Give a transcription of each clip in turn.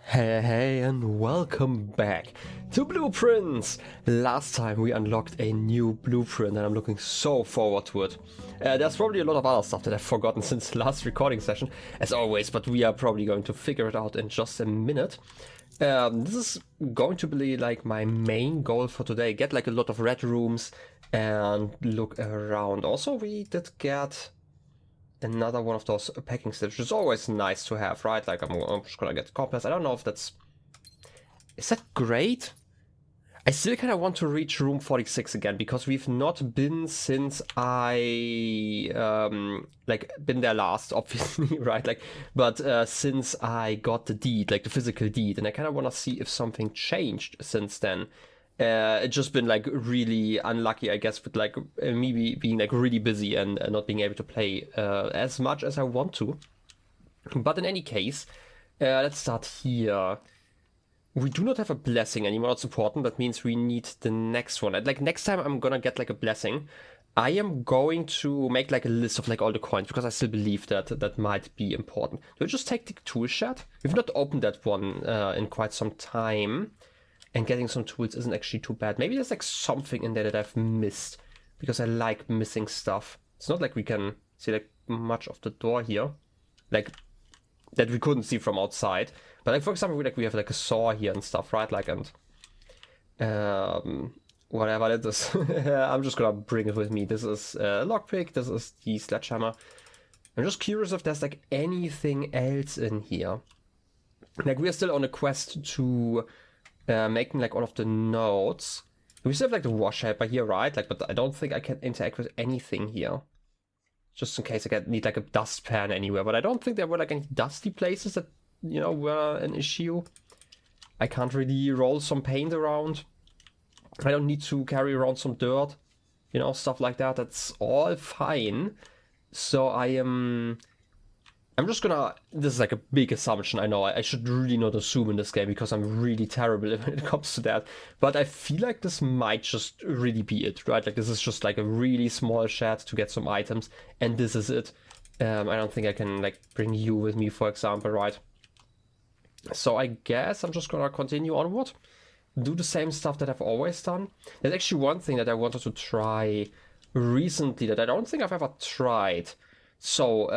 Hey, and welcome back to Blueprints! Last time we unlocked a new blueprint and I'm looking so forward to it. There's probably a lot of other stuff that I've forgotten since the last recording session, as always, but we are probably going to figure it out in just a minute. This is going to be like my main goal for today, get like a lot of red rooms and look around. Also, we did get another one of those packing slips, which is always nice to have, right? Like I'm just gonna get the compass. I don't know if that's... Is that great? I still kind of want to reach room 46 again, because we've not been since I like been there last, obviously, right? Like, but since I got the deed, like the physical deed, and I kind of want to see if something changed since then. It's just been like really unlucky, I guess, with like me being like really busy and not being able to play as much as I want to. But in any case, let's start here. We do not have a blessing anymore. That's important. That means we need the next one. And like next time I'm gonna get like a blessing, I am going to make like a list of like all the coins, because I still believe that that might be important. Do I just take the tool shed? We've not opened that one in quite some time. And getting some tools isn't actually too bad. Maybe there's like something in there that I've missed, because I like missing stuff. It's not like we can see like much of the door here, like that we couldn't see from outside. But like for example, we have like a saw here and stuff, right? Like, and whatever it is, I'm just gonna bring it with me. This is a lockpick. This is the sledgehammer. I'm just curious if there's like anything else in here. Like we are still on a quest to making like all of the notes. We still have like the wash helper here, right? Like, but I don't think I can interact with anything here. Just in case I need like a dustpan anywhere. But I don't think there were like any dusty places that, you know, were an issue. I can't really roll some paint around. I don't need to carry around some dirt. You know, stuff like that. That's all fine. So I'm just gonna... This is like a big assumption, I know. I should really not assume in this game, because I'm really terrible when it comes to that. But I feel like this might just really be it, right? Like this is just like a really small shed to get some items, and this is it. I don't think I can like bring you with me, for example, right? So I guess I'm just gonna continue onward. Do the same stuff that I've always done. There's actually one thing that I wanted to try recently that I don't think I've ever tried. So,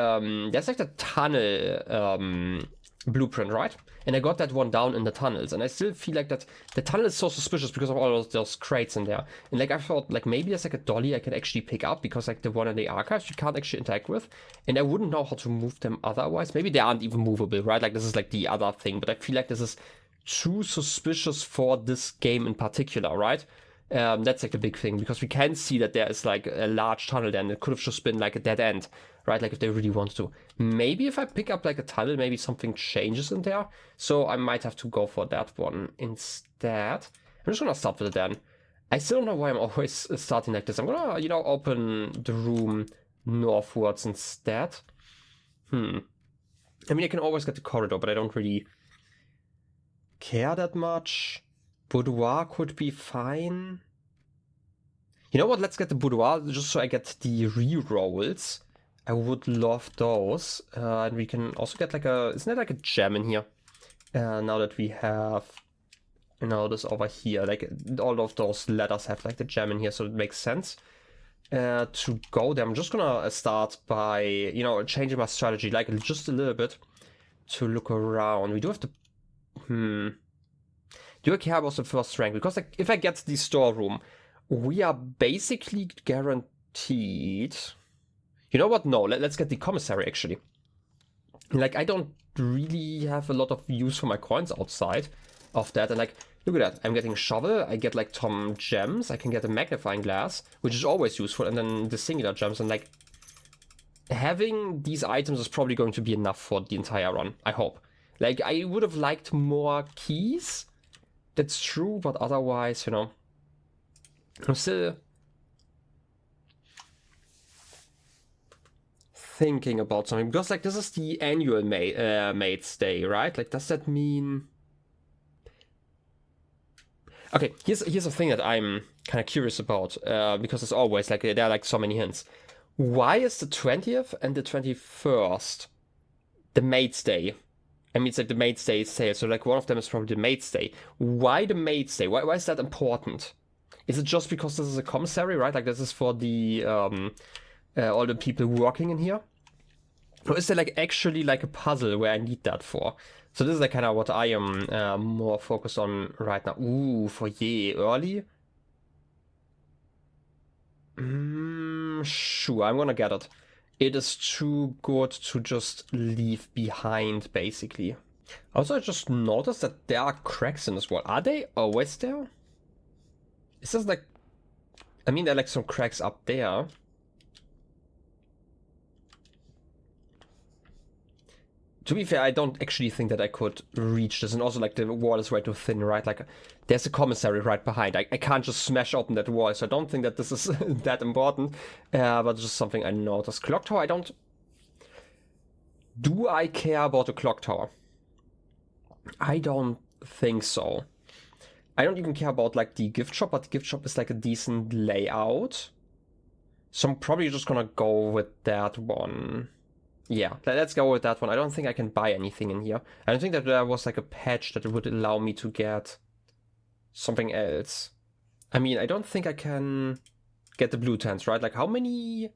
there's like the tunnel blueprint, right? And I got that one down in the tunnels, and I still feel like that the tunnel is so suspicious because of all those crates in there. And like I thought, like maybe there's like a dolly I can actually pick up, because like the one in the archives you can't actually interact with, and I wouldn't know how to move them otherwise. Maybe they aren't even movable, right? Like this is like the other thing, but I feel like this is too suspicious for this game in particular, right? That's like the big thing, because we can see that there is like a large tunnel there, and it could have just been like a dead end, right? Like if they really want to. Maybe if I pick up like a tunnel, maybe something changes in there. So I might have to go for that one instead. I'm just gonna start with it then. I still don't know why I'm always starting like this. I'm gonna, you know, open the room northwards instead. I mean, I can always get the corridor, but I don't really care that much. Boudoir could be fine. You know what? Let's get the boudoir, just so I get the re-rolls. I would love those. And we can also get like a... Isn't there like a gem in here? Now that we have... You know, this over here. Like, all of those letters have like the gem in here, so it makes sense. To go there, I'm just gonna start by, you know, changing my strategy, like just a little bit, to look around. We do have to... Do I care about the first rank? Because like, if I get the storeroom, we are basically guaranteed... You know what? No, let's get the commissary, actually. Like, I don't really have a lot of use for my coins outside of that. And like, look at that. I'm getting a shovel. I get like some gems. I can get a magnifying glass, which is always useful. And then the singular gems. And like, having these items is probably going to be enough for the entire run, I hope. Like, I would have liked more keys. That's true, but otherwise, you know, I'm still thinking about something, because like this is the annual maid's day, right? Like, does that mean... Okay, here's a thing that I'm kind of curious about, because as always, like there are like so many hints. Why is the 20th and the 21st the maid's day? I mean, it's like the mainstay sale, so like one of them is probably the mainstay. Why the mainstay? Why is that important? Is it just because this is a commissary, right? Like this is for the all the people working in here? Or is there like actually like a puzzle where I need that for? So this is like kind of what I am more focused on right now. Ooh, foyer early? Sure, I'm gonna get it. It is too good to just leave behind, basically. Also, I just noticed that there are cracks in this wall. Are they always there? Is this like... I mean, there are like some cracks up there. To be fair, I don't actually think that I could reach this. And also, like, the wall is way too thin, right? Like, there's a commissary right behind. I can't just smash open that wall, so I don't think that this is that important. But just something I noticed. Clock tower, I don't... Do I care about the clock tower? I don't think so. I don't even care about, like, the gift shop, but the gift shop is, like, a decent layout. So I'm probably just gonna go with that one. Yeah, let's go with that one. I don't think I can buy anything in here. I don't think that there was like a patch that would allow me to get something else. I mean, I don't think I can get the blue tents, right? Like how many...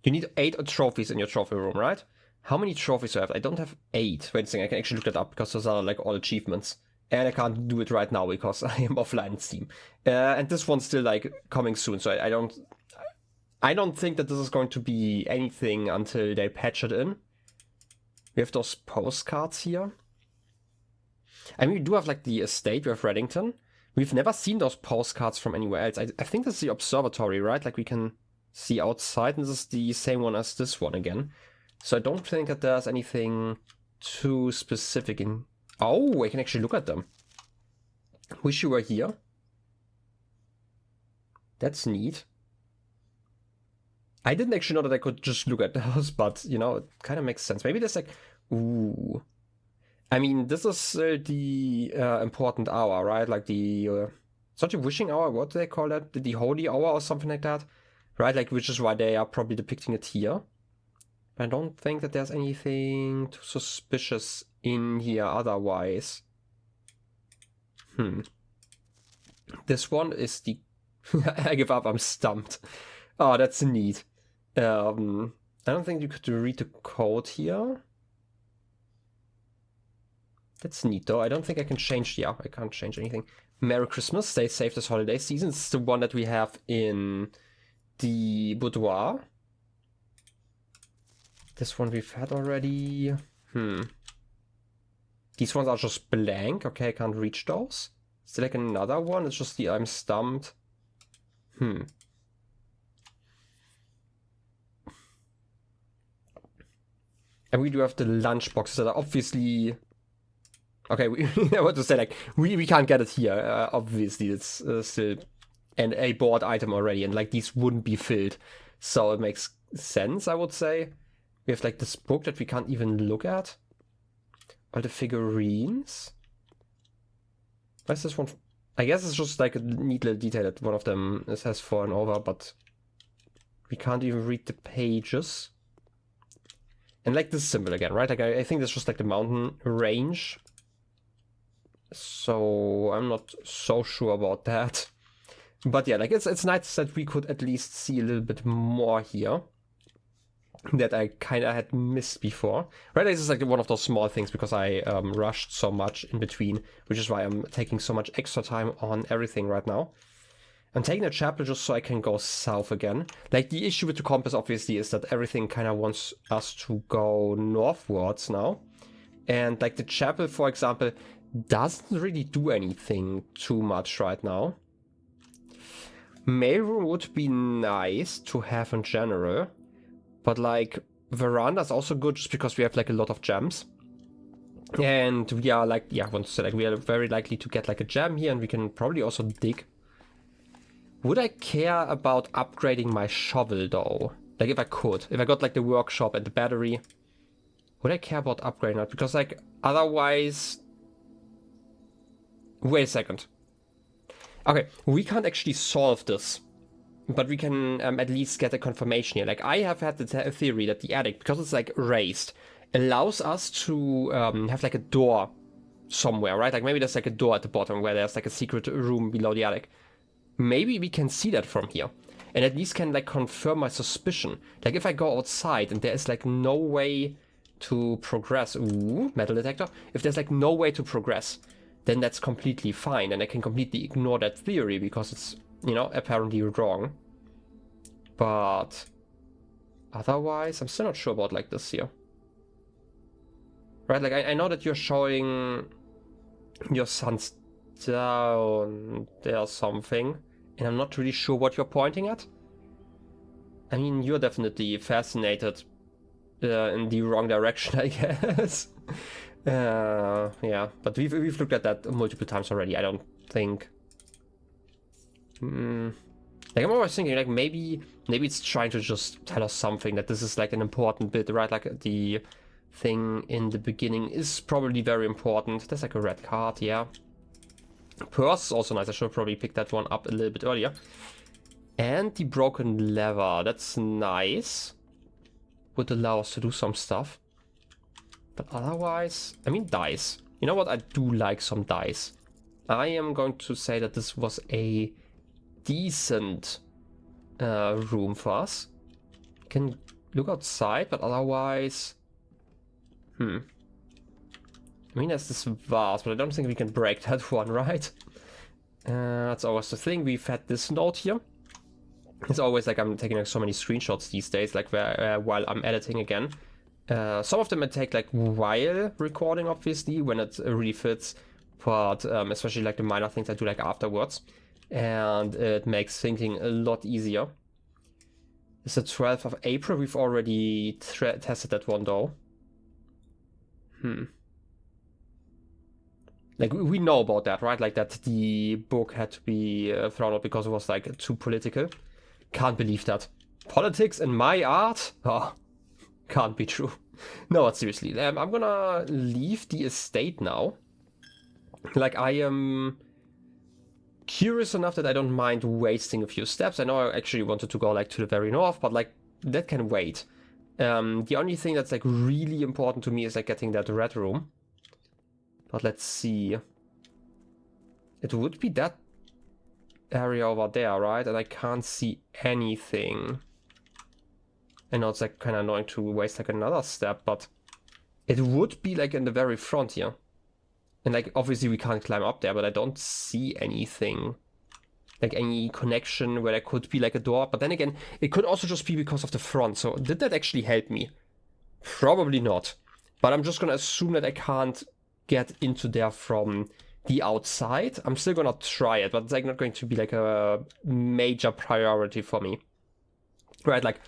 You need 8 trophies in your trophy room, right? How many trophies do I have? I don't have 8. Wait a second, I can actually look that up because those are like all achievements. And I can't do it right now because I am offline Steam. And this one's still like coming soon, so I don't think that this is going to be anything until they patch it in. We have those postcards here. I mean, we do have like the estate, we have Reddington. We've never seen those postcards from anywhere else. I think this is the observatory, right? Like we can see outside, and this is the same one as this one again. So I don't think that there's anything too specific in... Oh, I can actually look at them. Wish you were here. That's neat. I didn't actually know that I could just look at those, but, you know, it kind of makes sense. Maybe there's like... Ooh. I mean, this is the important hour, right? Like the... it's not the wishing hour, what do they call that? The holy hour or something like that? Right? Like, which is why they are probably depicting it here. I don't think that there's anything too suspicious in here otherwise. This one is the... I give up, I'm stumped. Oh, that's neat. I don't think you could read the code here. That's neat though. I don't think I can change... Yeah, I can't change anything. Merry Christmas, stay safe this holiday season. It's the one that we have in the boudoir. This one we've had already. These ones are just blank. Okay, I can't reach those. Is there like another one? It's just the I'm stumped. And we do have the lunch boxes that are obviously... Okay, I want to say, like, we can't get it here. Obviously, it's still a board item already, and, like, these wouldn't be filled. So it makes sense, I would say. We have, like, this book that we can't even look at. All the figurines. Where's this one? I guess it's just, like, a neat little detail that one of them has fallen over, but we can't even read the pages. And like this symbol again, right? Like I think that's just like the mountain range. So I'm not so sure about that. But yeah, like it's nice that we could at least see a little bit more here that I kind of had missed before. Right, this is like one of those small things because I rushed so much in between, which is why I'm taking so much extra time on everything right now. I'm taking a chapel just so I can go south again. Like, the issue with the compass, obviously, is that everything kind of wants us to go northwards now. And, like, the chapel, for example, doesn't really do anything too much right now. Mailroom would be nice to have in general. But, like, veranda is also good just because we have, like, a lot of gems. And we are, like, yeah, I want to say, like, we are very likely to get, like, a gem here. And we can probably also dig. Would I care about upgrading my shovel, though? Like, if I could. If I got, like, the workshop and the battery. Would I care about upgrading that? Because, like, otherwise... Wait a second. Okay, we can't actually solve this. But we can at least get a confirmation here. Like, I have had the theory that the attic, because it's, like, raised, allows us to have like a door somewhere, right? Like maybe there's like a door at the bottom where there's like a secret room below the attic. Maybe we can see that from here. And at least can like confirm my suspicion. Like if I go outside and there is like no way to progress. Ooh, metal detector. If there's like no way to progress, then that's completely fine. And I can completely ignore that theory because it's, you know, apparently wrong. But otherwise, I'm still not sure about like this here. Right, like I know that you're showing your son's down there something. And I'm not really sure what you're pointing at. I mean, you're definitely fascinated in the wrong direction, I guess. Yeah, but we've looked at that multiple times already. I don't think. Like I'm always thinking, like maybe it's trying to just tell us something that this is like an important bit, right? Like the thing in the beginning is probably very important. There's like a red card, yeah. Purse is also nice. I should probably pick that one up a little bit earlier. And the broken lever. That's nice. Would allow us to do some stuff. But otherwise, I mean dice. You know what? I do like some dice. I am going to say that this was a decent room for us. Can look outside, but otherwise... I mean, there's this vase, but I don't think we can break that one, right? That's always the thing. We've had this note here. It's always like I'm taking like so many screenshots these days, like while I'm editing again. Some of them I take like while recording, obviously, when it really fits. But especially like the minor things I do like afterwards. And it makes thinking a lot easier. It's the 12th of April. We've already tested that one though. Like, we know about that, right? Like, that the book had to be thrown out because it was, like, too political. Can't believe that. Politics in my art? Oh, can't be true. No, but seriously. I'm gonna leave the estate now. Like, I am curious enough that I don't mind wasting a few steps. I know I actually wanted to go, like, to the very north, but, like, that can wait. The only thing that's, like, really important to me is, like, getting that red room. But let's see. It would be that area over there, right? And I can't see anything. I know it's like kind of annoying to waste like another step, but it would be like in the very front here. And like obviously we can't climb up there, but I don't see anything. Like any connection where there could be like a door. But then again, it could also just be because of the front. So did that actually help me? Probably not. But I'm just gonna assume that I can't get into there from the outside. I'm still gonna try it, but it's like not going to be like a major priority for me. Right, like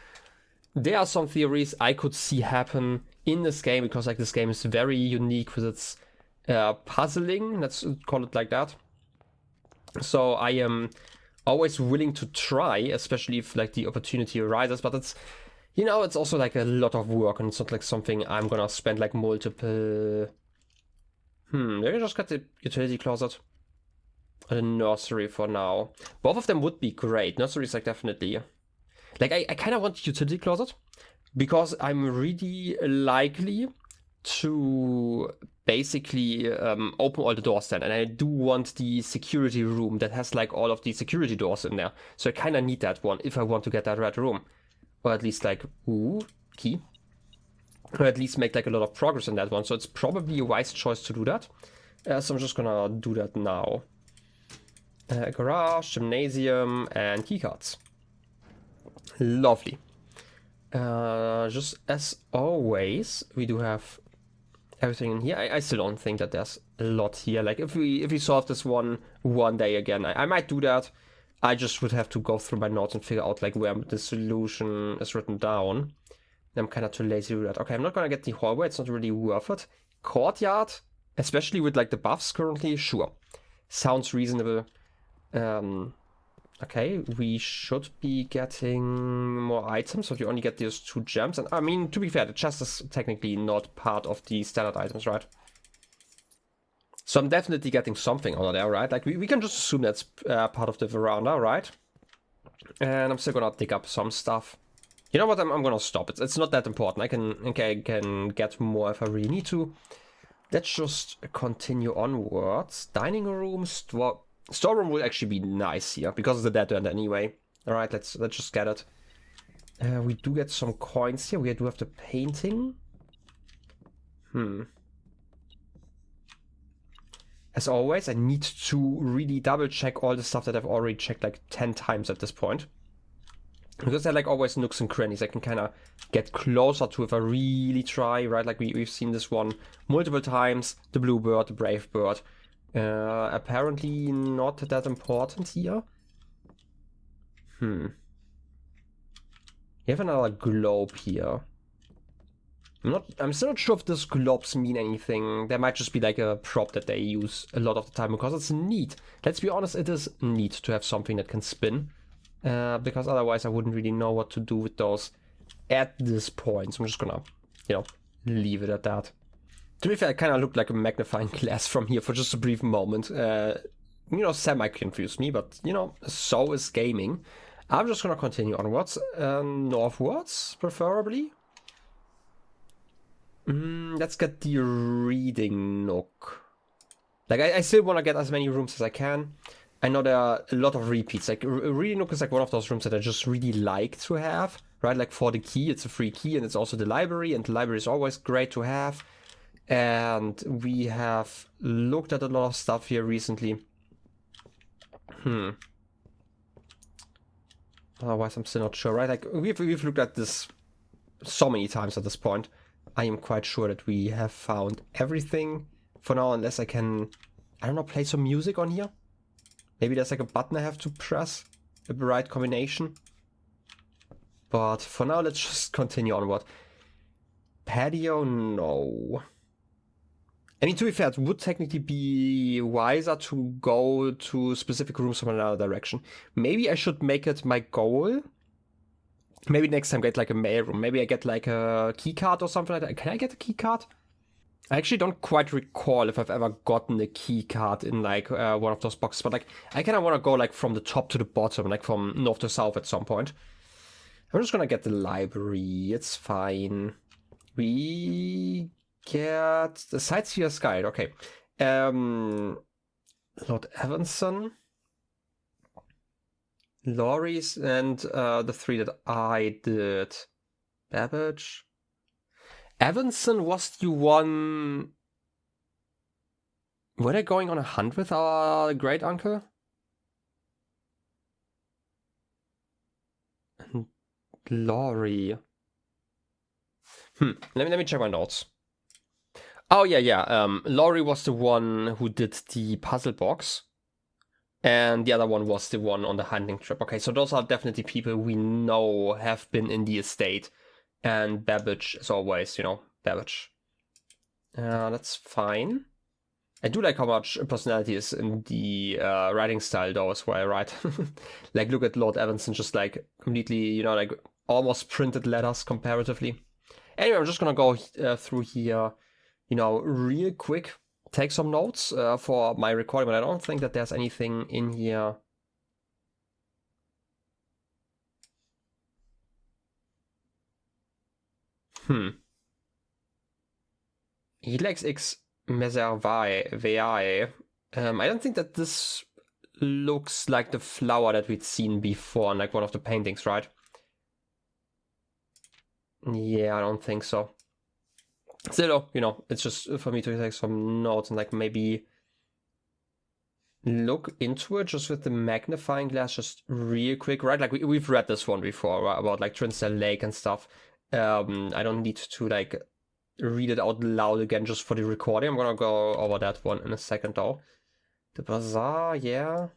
there are some theories I could see happen in this game because like this game is very unique with its puzzling, let's call it like that. So I am always willing to try, especially if like the opportunity arises, but it's, you know, it's also like a lot of work and it's not like something I'm gonna spend like multiple... maybe I just got the utility closet or the nursery for now. Both of them would be great. Nursery is like definitely... Like I kind of want the utility closet because I'm really likely to basically open all the doors then. And I do want the security room that has like all of the security doors in there. So I kind of need that one if I want to get that red room. Or at least like, key. Or at least make like a lot of progress in that one. So it's probably a wise choice to do that. So I'm just gonna do that now. Garage, gymnasium, and keycards. Lovely. Just as always, we do have everything in here. I still don't think that there's a lot here. Like if we solve this one day again, I might do that. I just would have to go through my notes and figure out like where the solution is written down. I'm kind of too lazy to do that. Okay, I'm not gonna get the hallway. It's not really worth it. Courtyard, especially with like the buffs currently, sure. Sounds reasonable. Okay, we should be getting more items, so you only get these 2 gems. And I mean, to be fair, the chest is technically not part of the standard items, right? So I'm definitely getting something over there, right? Like we can just assume that's part of the veranda, right? And I'm still gonna dig up some stuff. You know what? I'm gonna stop. It's not that important. I can get more if I really need to. Let's just continue onwards. Dining room, storeroom will actually be nice here because of the dead end anyway. All right, let's just get it. We do get some coins here. We do have the painting. As always, I need to really double check all the stuff that I've already checked like 10 times at this point. Because they're like always nooks and crannies I can kind of get closer to if I really try, right? Like we've seen this one multiple times. The blue bird, the brave bird. Apparently not that important here. You have another globe here. I'm still not sure if these globes mean anything. There might just be like a prop that they use a lot of the time because it's neat. Let's be honest, it is neat to have something that can spin. Because otherwise I wouldn't really know what to do with those at this point. So I'm just gonna, leave it at that. To be fair, it kind of looked like a magnifying glass from here for just a brief moment. Semi-confused me, but, so is gaming. I'm just gonna continue onwards, northwards, preferably. Let's get the reading nook. Like, I still want to get as many rooms as I can. I know there are a lot of repeats. Like, reading nook is like one of those rooms that I just really like to have, right? Like, for the key, it's a free key, and it's also the library, and the library is always great to have. And we have looked at a lot of stuff here recently. Otherwise, I'm still not sure, right? Like, we've looked at this so many times at this point. I am quite sure that we have found everything for now, unless I can, I don't know, play some music on here. Maybe there's like a button I have to press, a right combination. But for now, let's just continue onward. Patio, no. I mean, to be fair, it would technically be wiser to go to specific rooms from another direction. Maybe I should make it my goal. Maybe next time get like a mail room. Maybe I get like a key card or something like that. Can I get a key card? I actually don't quite recall if I've ever gotten a key card in like one of those boxes. But like I kind of want to go like from the top to the bottom, like from north to south at some point. I'm just gonna get the library. It's fine. We get the Sightseer's Guide. Okay. Lord Evanson. Laurie's and the three that I did. Babbage. Evanson was the one. Were they going on a hunt with our great uncle? And Laurie. Let me check my notes. Oh yeah. Laurie was the one who did the puzzle box. And the other one was the one on the hunting trip. Okay, so those are definitely people we know have been in the estate. And Babbage, as always, Babbage. That's fine. I do like how much personality is in the writing style, though, as well, right? Like, look at Lord Evanson, just like completely, like almost printed letters comparatively. Anyway, I'm just gonna go through here, real quick. Take some notes for my recording, but I don't think that there's anything in here. Helix X Meservae. I don't think that this looks like the flower that we'd seen before in like one of the paintings, right? Yeah, I don't think so. Still, it's just for me to take some notes and like maybe look into it just with the magnifying glass just real quick, right? Like we've read this one before, right? About like Trinsdale Lake and stuff. I don't need to like read it out loud again just for the recording. I'm gonna go over that one in a second though. The bazaar, yeah.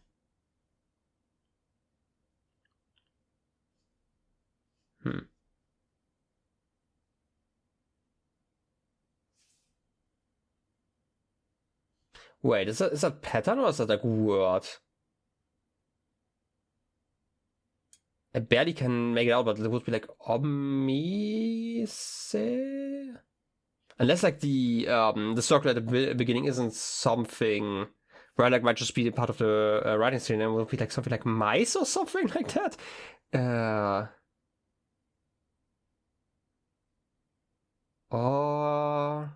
Wait, is that pattern or is that like word? I barely can make it out, but it would be like omise. Unless like the circle at the beginning isn't something, right? Like might just be part of the writing screen, and it will be like something like mice or something like that. or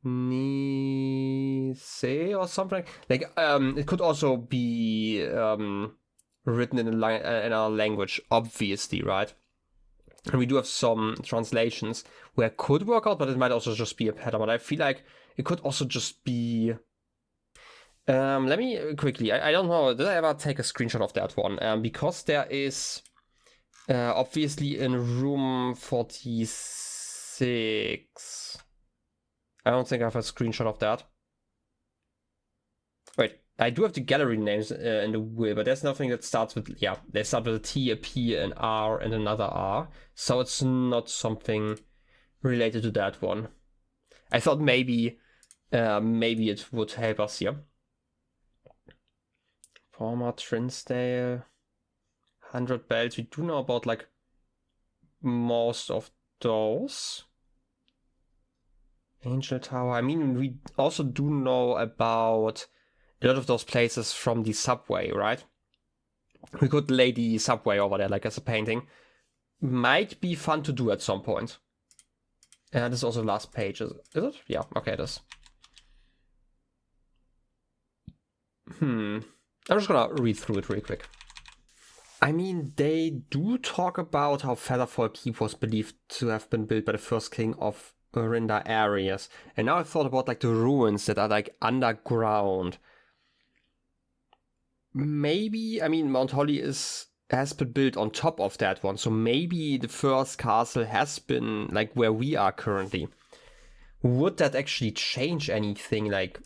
Nice or something. Like, it could also be written in a language, obviously, right? And we do have some translations where it could work out, but it might also just be a pattern. But I feel like it could also just be... let me quickly, I don't know, did I ever take a screenshot of that one? Because there is obviously in room 46. I don't think I have a screenshot of that. Wait, I do have the gallery names in the will, but there's nothing that starts with, yeah, they start with a T, a P, an R, and another R. So it's not something related to that one. I thought maybe it would help us here. Former Trinsdale, 100 bells. We do know about like most of those. Angel Tower. I mean, we also do know about a lot of those places from the subway, right? We could lay the subway over there, like as a painting. Might be fun to do at some point. And this is also the last page, is it? Yeah, okay, it is. I'm just gonna read through it really quick. I mean, they do talk about how Featherfall Keep was believed to have been built by the first king of Orinda areas. And now I thought about like the ruins that are like underground. Maybe, I mean, Mount Holly has been built on top of that one. So maybe the first castle has been like where we are currently. Would that actually change anything like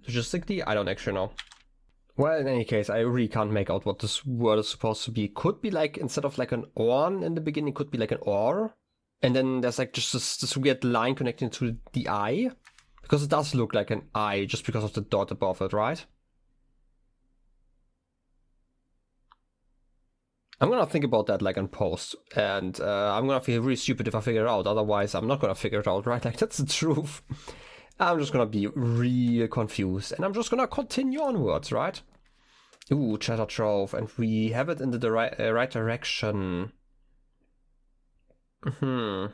logistically? I don't actually know. Well, in any case, I really can't make out what this word is supposed to be. It could be like, instead of like an orn in the beginning, it could be like an or. And then there's like just this weird line connecting to the eye. Because it does look like an eye just because of the dot above it, right? I'm gonna think about that like in post. And I'm gonna feel really stupid if I figure it out. Otherwise, I'm not gonna figure it out, right? Like, that's the truth. I'm just gonna be real confused. And I'm just gonna continue onwards, right? Ooh, Treasure Trove. And we have it in the right direction. I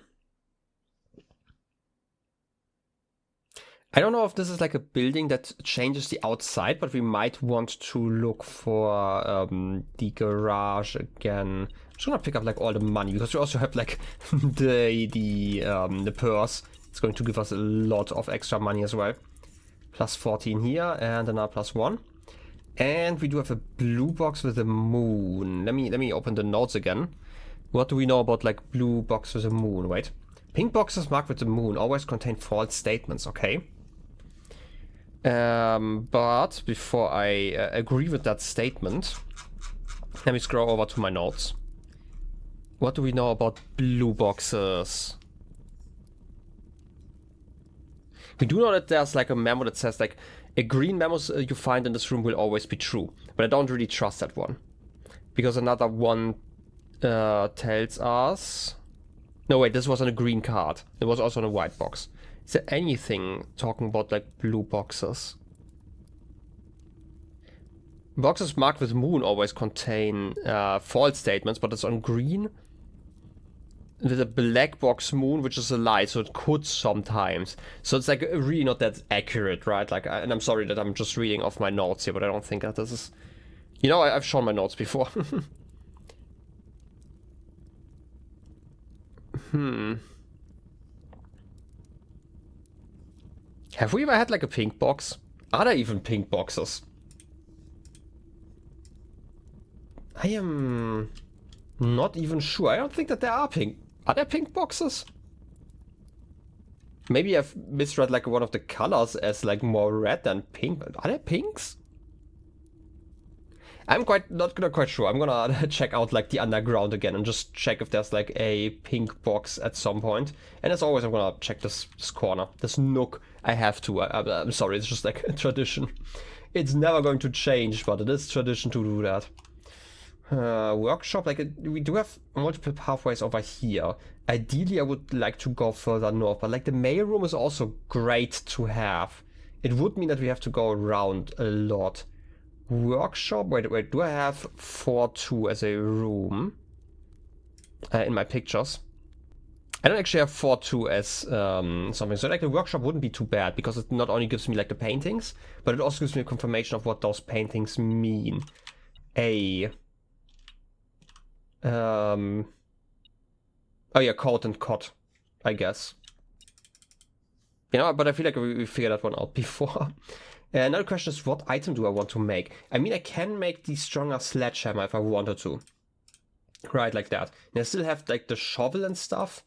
don't know if this is like a building that changes the outside, but we might want to look for the garage again. I'm just gonna pick up like all the money because we also have like the purse. It's going to give us a lot of extra money as well. Plus 14 here and another plus 1. And we do have a blue box with a moon. Let me open the notes again. What do we know about like blue box with a moon? Wait. Pink boxes marked with the moon always contain false statements, okay? But before I agree with that statement, let me scroll over to my notes. What do we know about blue boxes? We do know that there's like a memo that says like a green memo you find in this room will always be true, but I don't really trust that one because another one tells us. No, wait, this was on a green card. It was also on a white box. Is there anything talking about like blue boxes? Boxes marked with moon always contain false statements, but it's on green. With a black box moon, which is a lie, so it could sometimes. So it's like really not that accurate, right? Like, and I'm sorry that I'm just reading off my notes here, but I don't think that this is. You know, I've shown my notes before. Have we ever had like a pink box? Are there even pink boxes? I am not even sure. I don't think that there are pink. Are there pink boxes? Maybe I've misread like one of the colors as like more red than pink. Are there pinks? I'm not quite sure. I'm gonna check out like the underground again and just check if there's like a pink box at some point. And as always, I'm gonna check this corner, this nook. I have to. I'm sorry, it's just like a tradition. It's never going to change, but it is tradition to do that. Workshop, like we do have multiple pathways over here. Ideally, I would like to go further north, but like the mailroom is also great to have. It would mean that we have to go around a lot. Workshop, wait, do I have 4-2 as a room in my pictures? I don't actually have 4-2 as something, so like the workshop wouldn't be too bad, because it not only gives me like the paintings, but it also gives me a confirmation of what those paintings mean. Oh yeah, coat and cot, I guess. You know, but I feel like we figured that one out before. Another question is, what item do I want to make? I mean, I can make the stronger sledgehammer if I wanted to. Right, like that. And I still have like the shovel and stuff.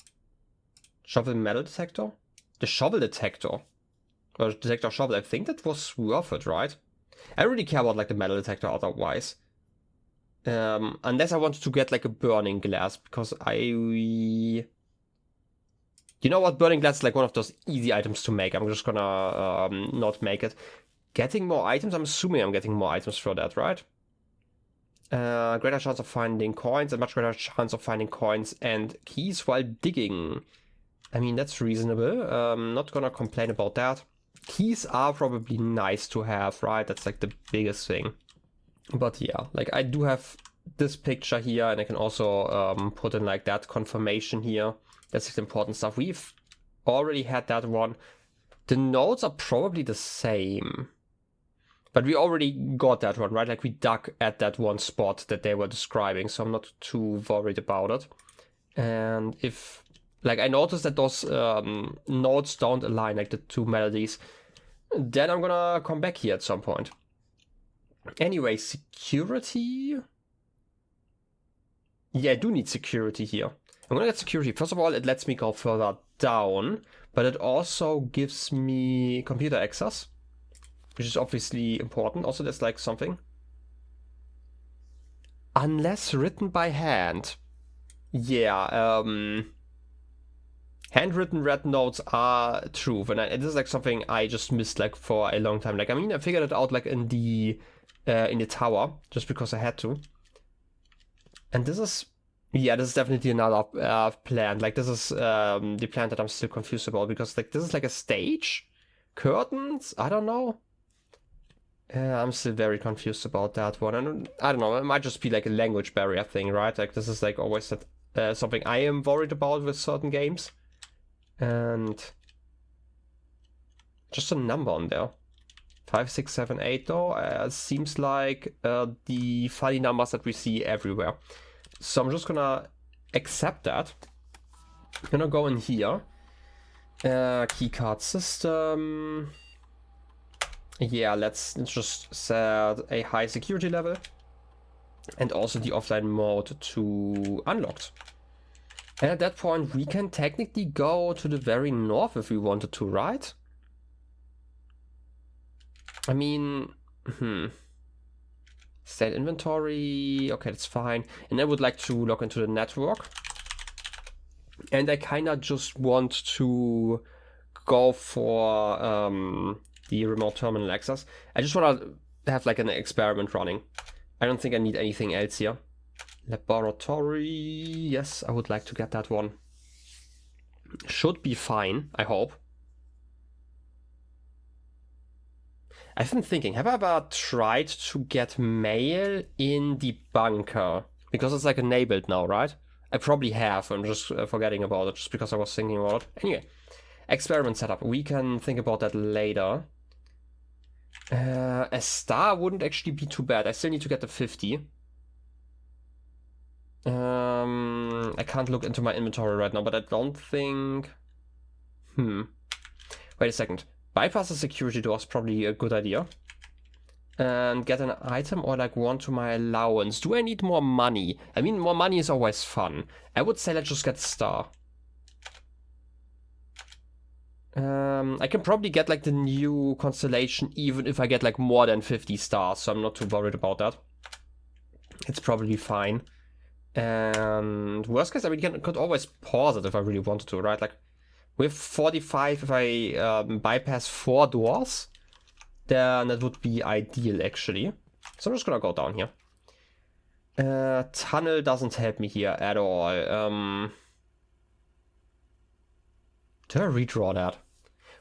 Shovel metal detector? The shovel detector. Or detector shovel, I think that was worth it, right? I don't really care about like the metal detector otherwise. Unless I wanted to get like a burning glass, because you know what, burning glass is like one of those easy items to make. I'm just gonna not make it. Getting more items, I'm assuming I'm getting more items for that, right? Greater chance of finding coins, and much greater chance of finding coins and keys while digging. I mean, that's reasonable. Not gonna complain about that. Keys are probably nice to have, right? That's like the biggest thing. But yeah, like I do have this picture here, and I can also put in like that confirmation here. That's the important stuff. We've already had that one. The nodes are probably the same. But we already got that one, right? Like we dug at that one spot that they were describing, so I'm not too worried about it. And if, like, I noticed that those nodes don't align, like the two melodies, then I'm gonna come back here at some point. Anyway, security? Yeah, I do need security here. I'm gonna get security. First of all, it lets me go further down, but it also gives me computer access, which is obviously important. Also, there's like something. Unless written by hand. Yeah, handwritten red notes are true. And this is like something I just missed like for a long time. Like, I mean, I figured it out like in the tower, just because I had to. And this is, yeah, this is definitely another plant. Like, this is the plant that I'm still confused about, because like this is like a stage? Curtains? I don't know. I'm still very confused about that one. And I don't know, it might just be like a language barrier thing, right? Like, this is like always that, something I am worried about with certain games. And just a number on there. 5, 6, 7, 8 though. Seems like the funny numbers that we see everywhere. So I'm just gonna accept that. I'm gonna go in here. Keycard system. Yeah, let's just set a high security level. And also the offline mode to unlocked. And at that point, we can technically go to the very north if we wanted to, right? I mean, state inventory, okay, that's fine. And I would like to log into the network. And I kind of just want to go for the remote terminal access. I just want to have like an experiment running. I don't think I need anything else here. Laboratory, yes, I would like to get that one. Should be fine, I hope. I've been thinking, have I ever tried to get mail in the bunker? Because it's like enabled now, right? I probably have, I'm just forgetting about it, just because I was thinking about it. Anyway, experiment setup, we can think about that later. A star wouldn't actually be too bad. I still need to get the 50. I can't look into my inventory right now, but I don't think... Wait a second. Bypass the security door is probably a good idea. And get an item or like one to my allowance. Do I need more money? I mean, more money is always fun. I would say let's just get star. I can probably get like the new constellation even if I get like more than 50 stars, so I'm not too worried about that. It's probably fine. And worst case, I mean, could always pause it if I really wanted to, right? Like, with 45, if I bypass 4 doors, then that would be ideal, actually. So I'm just gonna go down here. Tunnel doesn't help me here at all. Did I redraw that?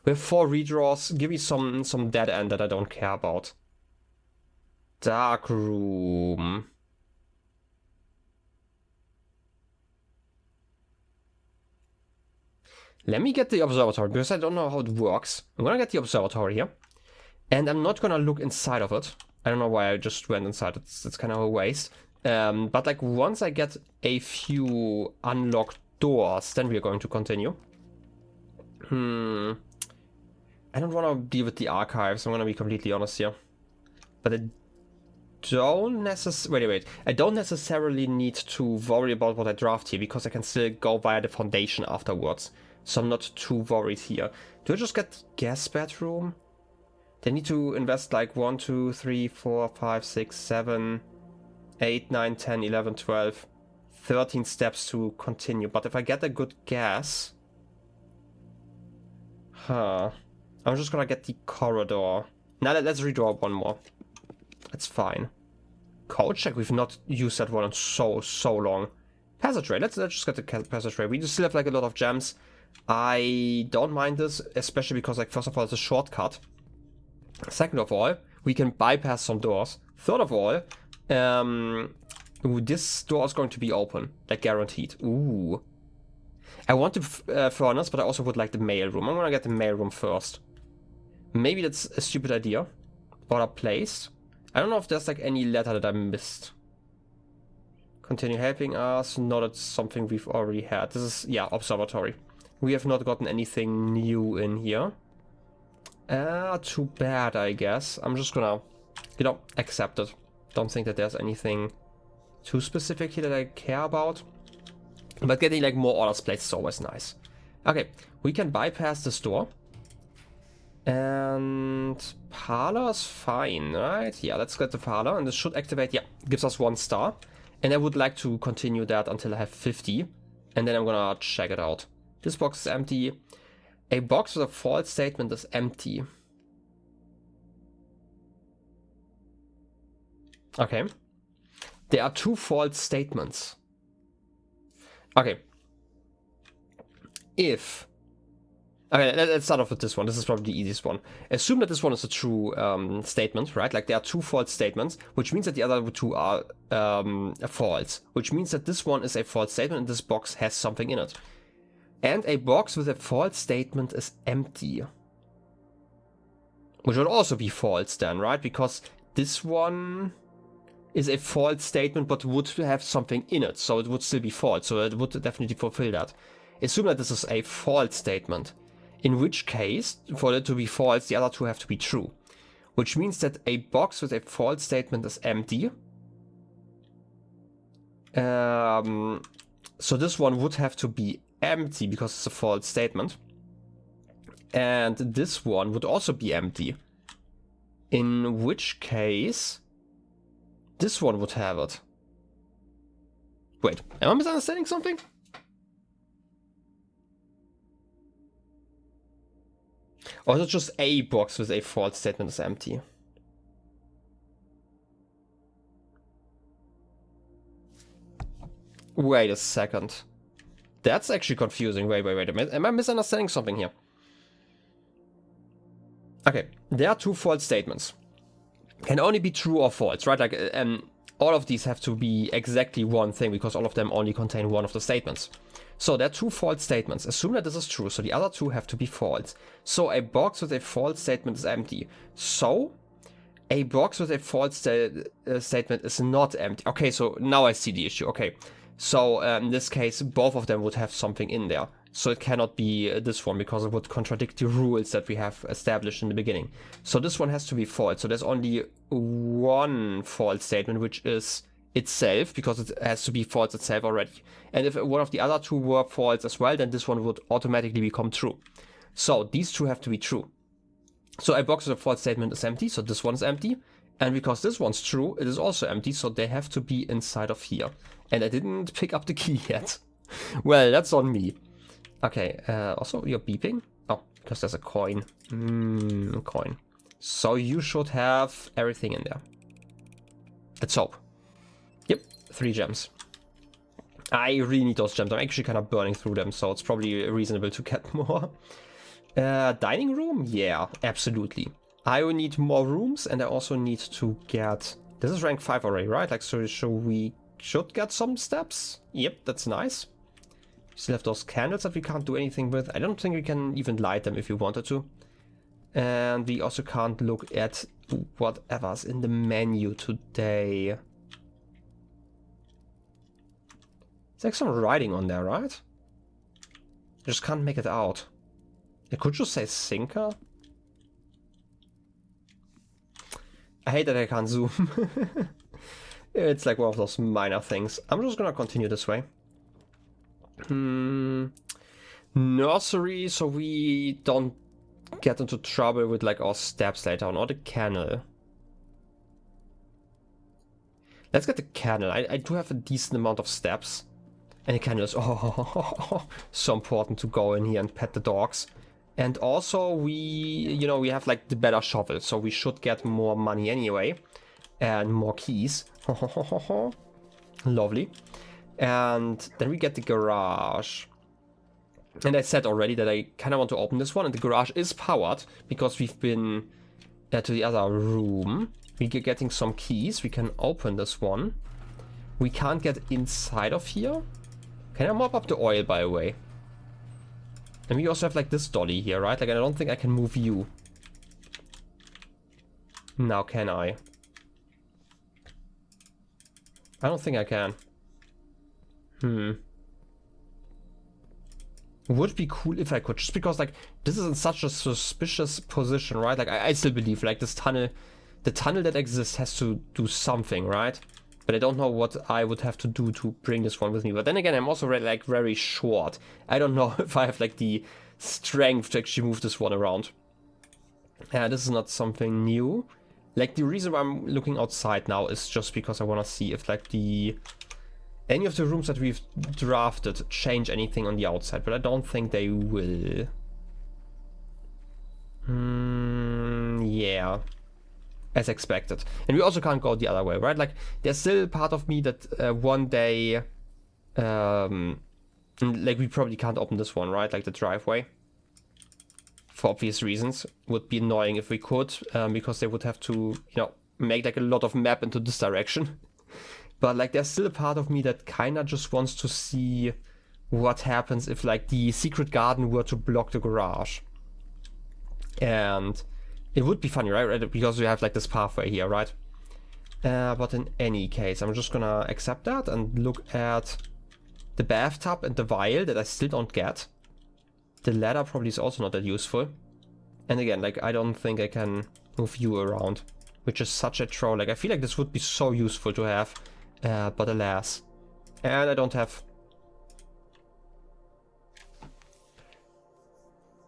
We have 4 redraws. Give me some dead end that I don't care about. Dark room. Let me get the observatory, because I don't know how it works. I'm gonna get the observatory here. And I'm not gonna look inside of it. I don't know why I just went inside. It's kind of a waste. But like once I get a few unlocked doors, then we're going to continue. I don't want to deal with the archives. I'm gonna be completely honest here. But I don't necessarily... Wait. I don't necessarily need to worry about what I draft here, because I can still go via the foundation afterwards. So I'm not too worried here. Do I just get gas bedroom? They need to invest like 1, 2, 3, 4, 5, 6, 7, 8, 9, 10, 11, 12, 13 steps to continue. But if I get a good gas... I'm just gonna get the corridor. Now let's redraw one more. That's fine. Code check, we've not used that one in so long. Passageway, let's just get the passageway. We still have like a lot of gems. I don't mind this, especially because like first of all it's a shortcut. Second of all, we can bypass some doors. Third of all, this door is going to be open, like guaranteed. Ooh. I want the furnace, but I also would like the mail room. I'm gonna get the mail room first. Maybe that's a stupid idea. Order placed. I don't know if there's like any letter that I missed. Continue helping us. No, that's something we've already had. This is, yeah, observatory. We have not gotten anything new in here. Too bad, I guess. I'm just gonna, accept it. Don't think that there's anything too specific here that I care about. But getting like more orders placed is always nice. Okay, we can bypass this door. And parlor's fine, right? Yeah, let's get the parlor, and this should activate, yeah, gives us 1 star. And I would like to continue that until I have 50. And then I'm gonna check it out. This box is empty. A box with a false statement is empty. Okay. There are 2 false statements. Okay. Okay, let's start off with this one. This is probably the easiest one. Assume that this one is a true statement, right? Like there are 2 false statements, which means that the other 2 are false. Which means that this one is a false statement and this box has something in it. And a box with a false statement is empty. Which would also be false then, right? Because this one is a false statement but would have something in it. So it would still be false. So it would definitely fulfill that. Assume that this is a false statement. In which case, for it to be false, the other 2 have to be true. Which means that a box with a false statement is empty. So this one would have to be empty because it's a false statement. And this one would also be empty. In which case, this one would have it. Wait, am I misunderstanding something? Or is it just a box with a false statement is empty? Wait a second. That's actually confusing. Wait a minute. Am I misunderstanding something here? Okay, there are 2 false statements. Can only be true or false, right? Like, all of these have to be exactly one thing because all of them only contain one of the statements. So there are 2 false statements. Assume that this is true, so the other 2 have to be false. So a box with a false statement is empty. So a box with a false statement is not empty. Okay, so now I see the issue. Okay, so in this case, both of them would have something in there. So it cannot be this one because it would contradict the rules that we have established in the beginning. So this one has to be false. So there's only one false statement, which is itself, because it has to be false itself already. And if one of the other 2 were false as well, then this one would automatically become true. So these 2 have to be true. So a box with a false statement is empty, so this one is empty. And because this one's true, it is also empty, so they have to be inside of here. And I didn't pick up the key yet. Well, that's on me. Okay, also you're beeping? Oh, because there's a coin. Coin. So you should have everything in there. Let's hope. Yep, 3 gems. I really need those gems. I'm actually kind of burning through them, so it's probably reasonable to get more. Dining room? Yeah, absolutely. I will need more rooms, and I also need to get... This is rank 5 already, right? Like, so we should get some steps. Yep, that's nice. Still have those candles that we can't do anything with. I don't think we can even light them if we wanted to. And we also can't look at whatever's in the menu today. There's like some writing on there, right? I just can't make it out. It could just say Sinclair. I hate that I can't zoom. It's like one of those minor things. I'm just gonna continue this way. Nursery, so we don't get into trouble with like our steps later on, or the kennel. Let's get the kennel. I do have a decent amount of steps. And the kennel is so important to go in here and pet the dogs. And also we have like the better shovel, so we should get more money anyway. And more keys. Lovely. And then we get the garage. And I said already that I kind of want to open this one. And the garage is powered because we've been to the other room. We're getting some keys. We can open this one. We can't get inside of here. Can I mop up the oil, by the way? And we also have like this dolly here, right? Like I don't think I can move you. Now can I? I don't think I can. Would be cool if I could, just because like this is in such a suspicious position, right? Like I still believe like this tunnel, the tunnel that exists has to do something, right? But I don't know what I would have to do to bring this one with me. But then again, I'm also like very short. I don't know if I have like the strength to actually move this one around. This is not something new. Like the reason why I'm looking outside now is just because I want to see if like any of the rooms that we've drafted change anything on the outside. But I don't think they will. Yeah. As expected. And we also can't go the other way, right? Like, there's still part of me that one day, like, we probably can't open this one, right? Like, the driveway. For obvious reasons. Would be annoying if we could, because they would have to, make, like, a lot of map into this direction. But, like, there's still a part of me that kind of just wants to see what happens if, like, the secret garden were to block the garage. And it would be funny, right? Because we have like this pathway here, right? But in any case, I'm just gonna accept that and look at the bathtub and the vial that I still don't get. The ladder probably is also not that useful. And again, like I don't think I can move you around, which is such a troll. Like I feel like this would be so useful to have, but alas. And I don't have...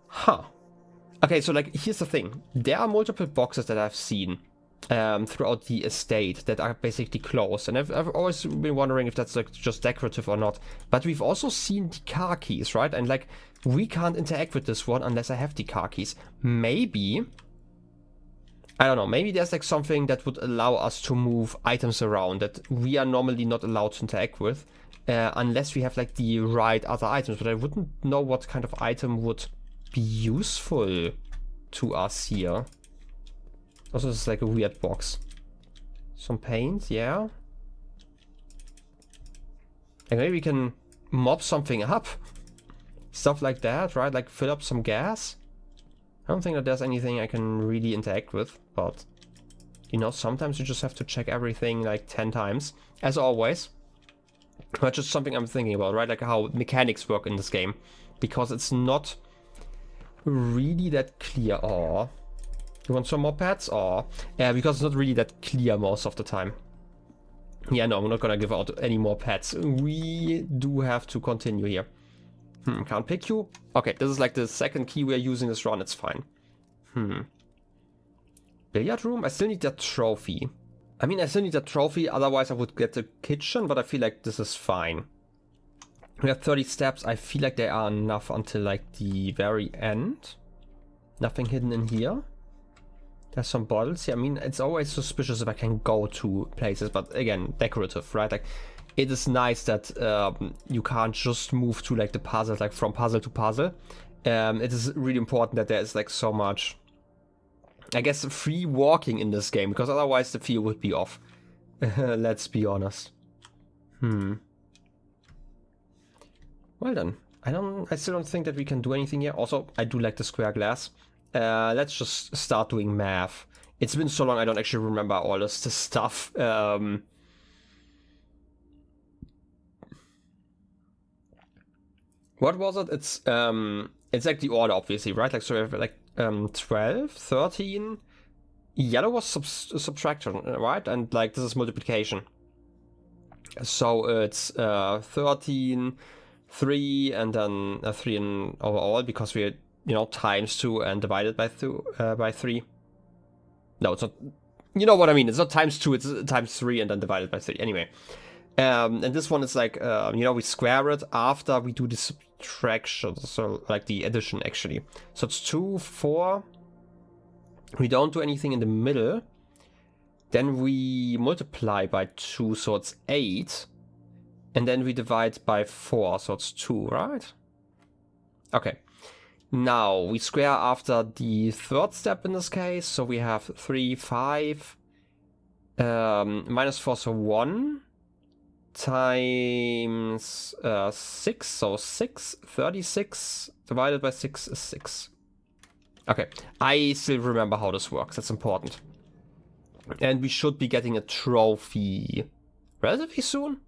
Huh. Okay, so like here's the thing. There are multiple boxes that I've seen throughout the estate that are basically closed, and I've always been wondering if that's like just decorative or not. But we've also seen the car keys, right? And like we can't interact with this one unless I have the car keys. Maybe, I don't know, maybe there's like something that would allow us to move items around that we are normally not allowed to interact with unless we have like the right other items. But I wouldn't know what kind of item would be useful to us here. Also, this is like a weird box. Some paint, yeah. Like maybe we can mop something up. Stuff like that, right? Like fill up some gas. I don't think that there's anything I can really interact with, but sometimes you just have to check everything like 10 times, as always. But just something I'm thinking about, right? Like how mechanics work in this game, because it's not really that clear. Oh, you want some more pets? Oh, yeah, because it's not really that clear most of the time. Yeah, no, I'm not gonna give out any more pets. We do have to continue here. Can't pick you. Okay, this is like the second key we're using this run. It's fine. Billiard room? I still need that trophy. I mean, I still need that trophy, otherwise I would get the kitchen, but I feel like this is fine. We have 30 steps. I feel like they are enough until like the very end. Nothing hidden in here. There's some bottles here. I mean, it's always suspicious if I can go to places, but again, decorative, right? Like, it is nice that you can't just move to like the puzzles, like from puzzle to puzzle. It is really important that there is like so much, I guess, free walking in this game, because otherwise the feel would be off. Let's be honest. Well then, I still don't think that we can do anything here. Also, I do like the square glass. Let's just start doing math. It's been so long I don't actually remember all this stuff. What was it? It's like the order, obviously, right? Like, so we have like 12, 13. Yellow was subtraction, right? And like this is multiplication. So it's 13, 3, and then 3 in overall, because we, times 2 and divided by 3. No, it's not. You know what I mean? It's not times 2, it's times 3 and then divided by 3. Anyway. And this one is like, we square it after we do the subtraction. So like the addition, actually. So it's 2, 4. We don't do anything in the middle. Then we multiply by 2, so it's 8. And then we divide by 4, so it's 2, right? Okay. Now, we square after the third step in this case. So we have 3, 5. Minus 4, so 1. Times 6, so 6. 36 divided by 6 is 6. Okay, I still remember how this works. That's important. And we should be getting a trophy relatively soon.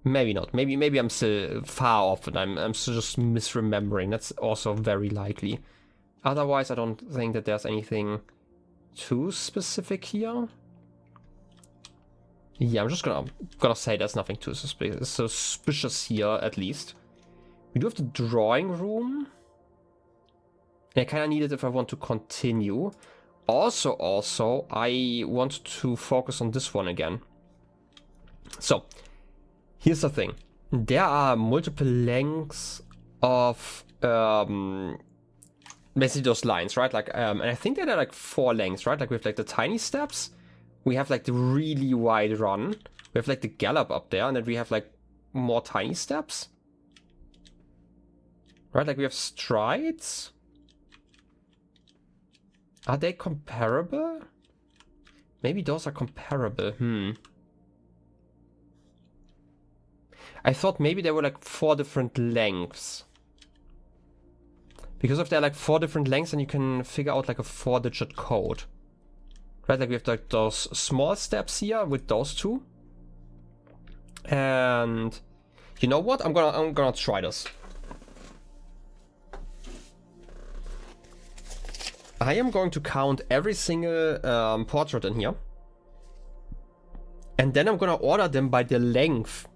Maybe not. Maybe I'm still far off and I'm still just misremembering. That's also very likely. Otherwise, I don't think that there's anything too specific here. Yeah, I'm just gonna say there's nothing too suspicious here, at least. We do have the drawing room. I kind of need it if I want to continue. Also, I want to focus on this one again. So, here's the thing. There are multiple lengths of basically those lines, right? Like, and I think there are like 4 lengths, right? Like we have like the tiny steps. We have like the really wide run. We have like the gallop up there, and then we have like more tiny steps. Right? Like we have strides. Are they comparable? Maybe those are comparable. I thought maybe there were like 4 different lengths. Because if there are like 4 different lengths, then you can figure out like a 4-digit code. Right, like we have like those small steps here with those 2. And you know what? I'm gonna try this. I am going to count every single portrait in here. And then I'm gonna order them by the length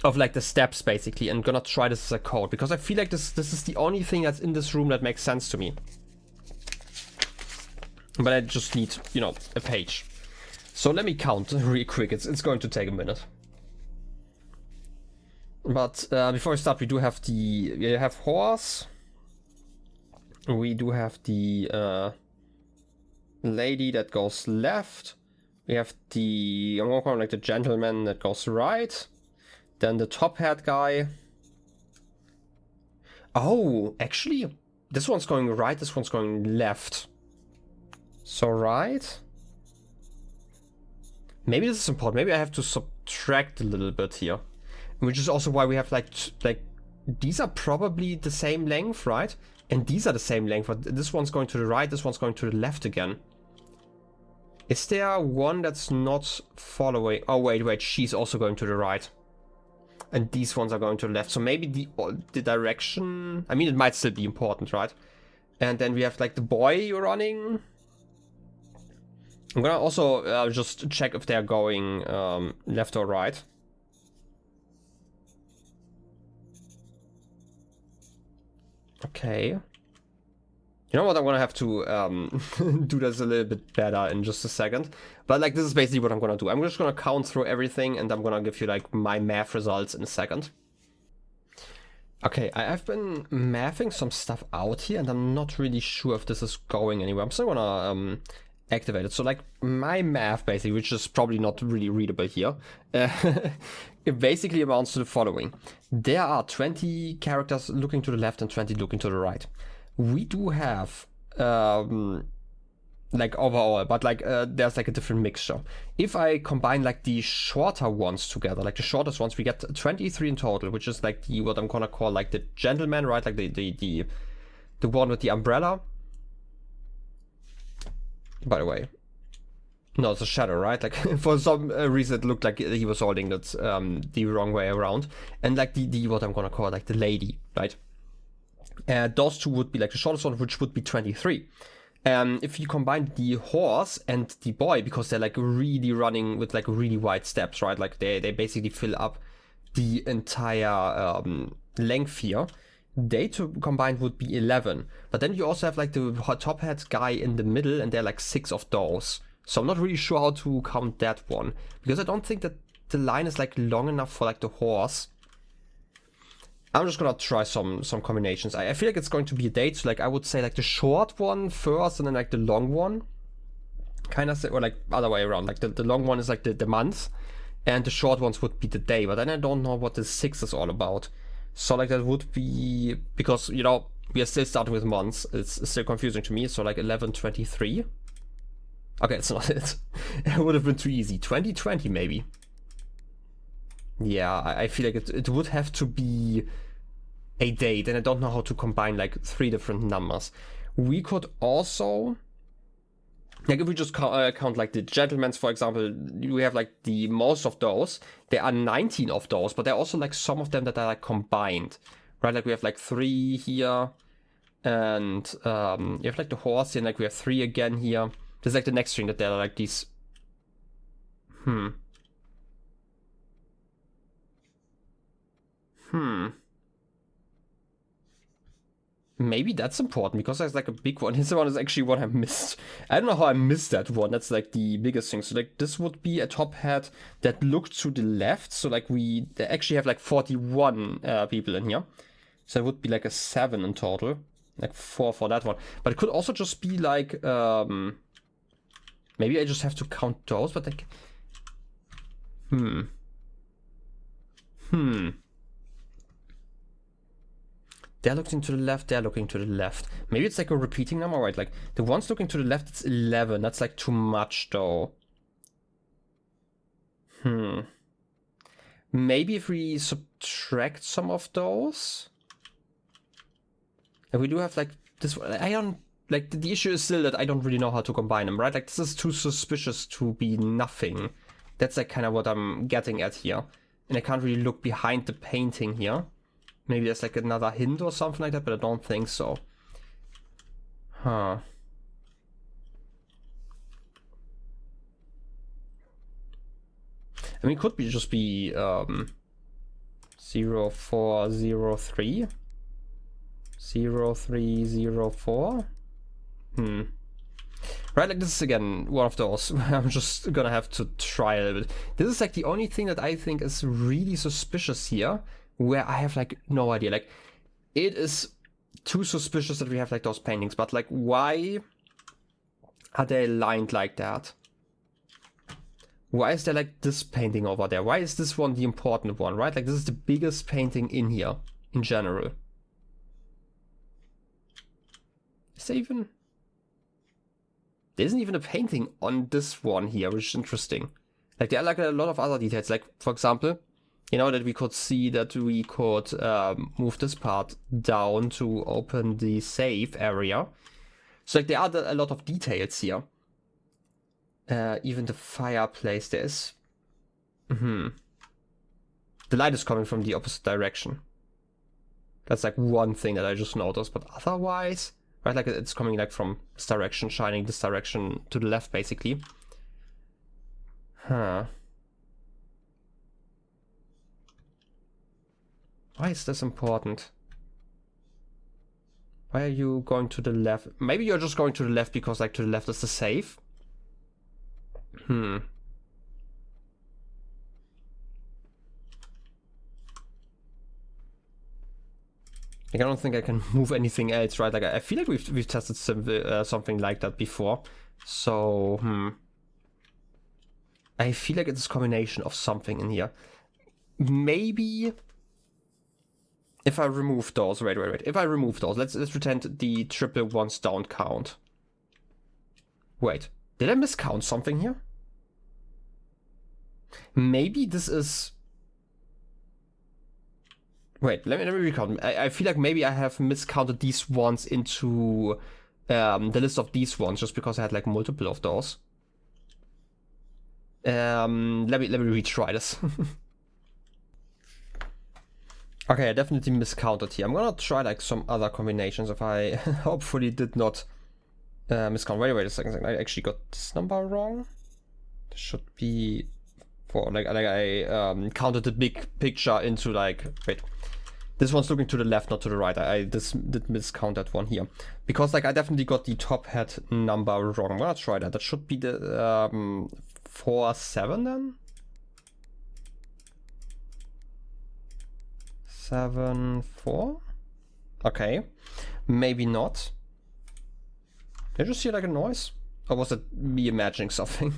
of like the steps, basically, and gonna try this as a code, because I feel like this is the only thing that's in this room that makes sense to me. But I just need, a page. So let me count real quick. It's going to take a minute. But before I start, we have horse. We do have the lady that goes left. We have I'm gonna call him like the gentleman that goes right. Then the top hat guy. Oh, actually, this one's going right, this one's going left. So right. Maybe this is important. Maybe I have to subtract a little bit here. Which is also why we have like these are probably the same length, right? And these are the same length, but this one's going to the right, this one's going to the left again. Is there one that's not following? Oh, wait, she's also going to the right. And these ones are going to the left. So maybe the direction, I mean, it might still be important, right? And then we have like the boy running. I'm gonna also just check if they're going left or right. Okay. You know what? I'm gonna have to do this a little bit better in just a second. But like, this is basically what I'm gonna do. I'm just gonna count through everything, and I'm gonna give you like my math results in a second. Okay, I've been mathing some stuff out here, and I'm not really sure if this is going anywhere. I'm still gonna activate it. So like, my math basically, which is probably not really readable here, it basically amounts to the following. There are 20 characters looking to the left and 20 looking to the right. We do have like overall, but like there's like a different mixture. If I combine like the shorter ones together, like the shortest ones, we get 23 in total, which is like the what I'm gonna call like the gentleman, right? Like the one with the umbrella. By the way, no, it's a shadow, right? Like for some reason it looked like he was holding it the wrong way around. And like the what I'm gonna call like the lady, right? Those two would be like the shortest one, which would be 23. If you combine the horse and the boy, because they're like really running with like really wide steps, right? Like they basically fill up the entire length here. They two combined would be 11. But then you also have like the top hat guy in the middle, and there are like 6 of those. So I'm not really sure how to count that one, because I don't think that the line is like long enough for like the horse. I'm just gonna try some combinations. I feel like it's going to be a date, so like I would say like the short one first and then like the long one. Kind of, or like other way around. Like the long one is like the month, and the short ones would be the day. But then I don't know what the 6 is all about. So like that would be, because you know we are still starting with months. It's still confusing to me. So like 1123. Okay, it's not it. It would have been too easy. 2020 maybe. Yeah, I feel like it would have to be a date, and I don't know how to combine like 3 different numbers. We could also, like if we just count like the gentlemen's, for example, we have like the most of those. There are 19 of those, but there are also like some of them that are like combined, right? Like we have like 3 here, and you have like the horse here, and like we have 3 again here. There's like the next string that there are like these. Maybe that's important, because there's like a big one. This one is actually one I missed. I don't know how I missed that one. That's like the biggest thing. So like this would be a top hat that looked to the left. So like we actually have like 41 people in here. So it would be like a 7 in total. Like 4 for that one. But it could also just be like maybe I just have to count those, but like They're looking to the left, they're looking to the left. Maybe it's like a repeating number, right? Like the ones looking to the left, it's 11. That's like too much though. Maybe if we subtract some of those. And we do have like this one. I don't, like the issue is still that I don't really know how to combine them, right? Like this is too suspicious to be nothing. That's like kind of what I'm getting at here. And I can't really look behind the painting here. Maybe there's like another hint or something like that, but I don't think so. I mean, it could be just be 0403 0304. Right, like this is again one of those where I'm just gonna have to try a little bit. This is like the only thing that I think is really suspicious here, where I have like no idea. Like it is too suspicious that we have like those paintings, but like why are they aligned like that? Why is there like this painting over there? Why is this one the important one, right? Like this is the biggest painting in here in general. Is there even... There isn't even a painting on this one here, which is interesting. Like there are like a lot of other details. Like for example, you know that we could see that we could move this part down to open the safe area. So like there are a lot of details here. Even the fireplace, there's... The light is coming from the opposite direction. That's like one thing that I just noticed, but otherwise... Right, like it's coming like from this direction, shining this direction to the left, basically. Why is this important? Why are you going to the left? Maybe you're just going to the left because like to the left is the safe. Like, I don't think I can move anything else, right? Like I feel like we've tested something like that before. So, I feel like it's a combination of something in here. Maybe if I remove those, wait. If I remove those, let's pretend the triple ones don't count. Wait, did I miscount something here? Maybe this is... Wait, let me recount. I feel like maybe I have miscounted these ones into the list of these ones just because I had like multiple of those. Let me retry this. Okay, I definitely miscounted here. I'm gonna try like some other combinations if I hopefully did not miscount. Wait a second. I actually got this number wrong. This should be for like I counted the big picture into like, wait. This one's looking to the left, not to the right. I did miscount that one here. Because like I definitely got the top hat number wrong. I'm gonna try that. That should be the 4-7 then? 7-4? Okay. Maybe not. Did you see like a noise? Or was it me imagining something?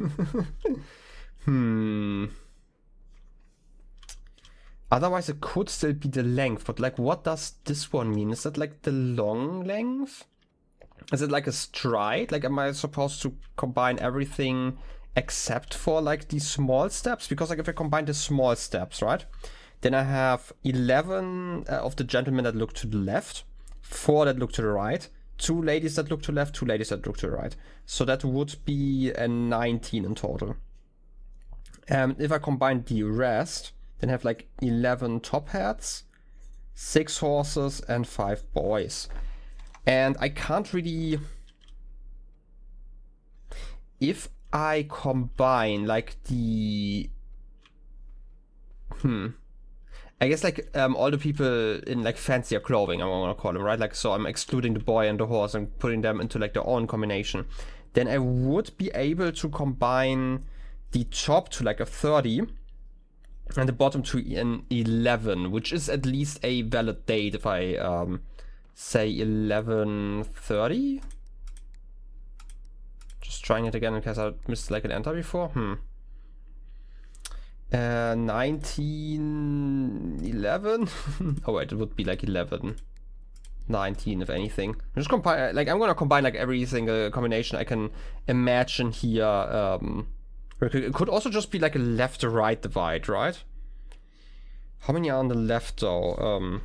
Otherwise it could still be the length, but like what does this one mean? Is that like the long length? Is it like a stride? Like am I supposed to combine everything except for like these small steps? Because like if I combine the small steps, right? Then I have 11 of the gentlemen that look to the left, 4 that look to the right, 2 ladies that look to the left, 2 ladies that look to the right. So that would be a 19 in total. If I combine the rest, then have like 11 top hats, 6 horses, and 5 boys. And I can't really... If I combine like the... I guess like all the people in like fancier clothing, I'm gonna call them, right? Like, so I'm excluding the boy and the horse and putting them into like their own combination. Then I would be able to combine the top to like a 30 and the bottom to an 11, which is at least a valid date if I say 11:30. Just trying it again in case I missed like an enter before. 19:11. Oh wait, it would be like 11:19 if anything. I'm just combine, like I'm gonna combine like every single combination I can imagine here. It could also just be like a left-to-right divide, right? How many are on the left though?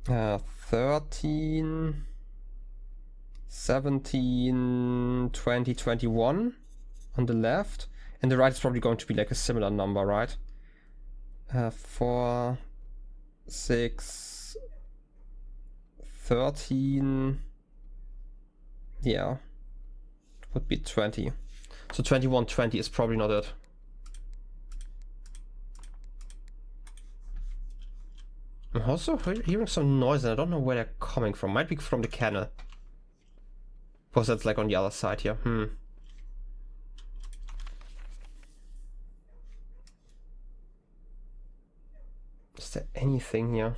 13, 17, 20, 21 on the left. And the right is probably going to be like a similar number, right? 4, 6, 13. Yeah. Would be 20. So 21:20 is probably not it. I'm also hearing some noise and I don't know where they're coming from. Might be from the kennel. Because that's like on the other side here. Is there anything here?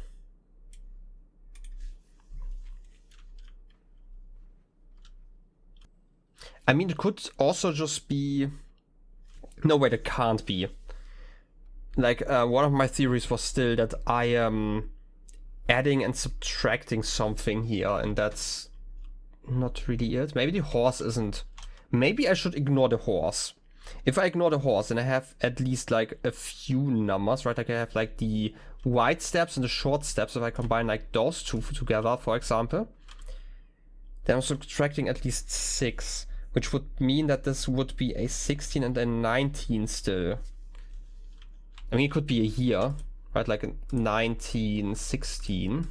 I mean, it could also just be... No, wait, it can't be. Like, one of my theories was still that I am adding and subtracting something here, and that's not really it. Maybe the horse isn't. Maybe I should ignore the horse. If I ignore the horse, then I have at least like a few numbers, right? Like I have like the wide steps and the short steps. If I combine like those two together, for example, then I'm subtracting at least 6, which would mean that this would be a 16 and a 19 still. I mean, it could be a year, right? Like a 1916.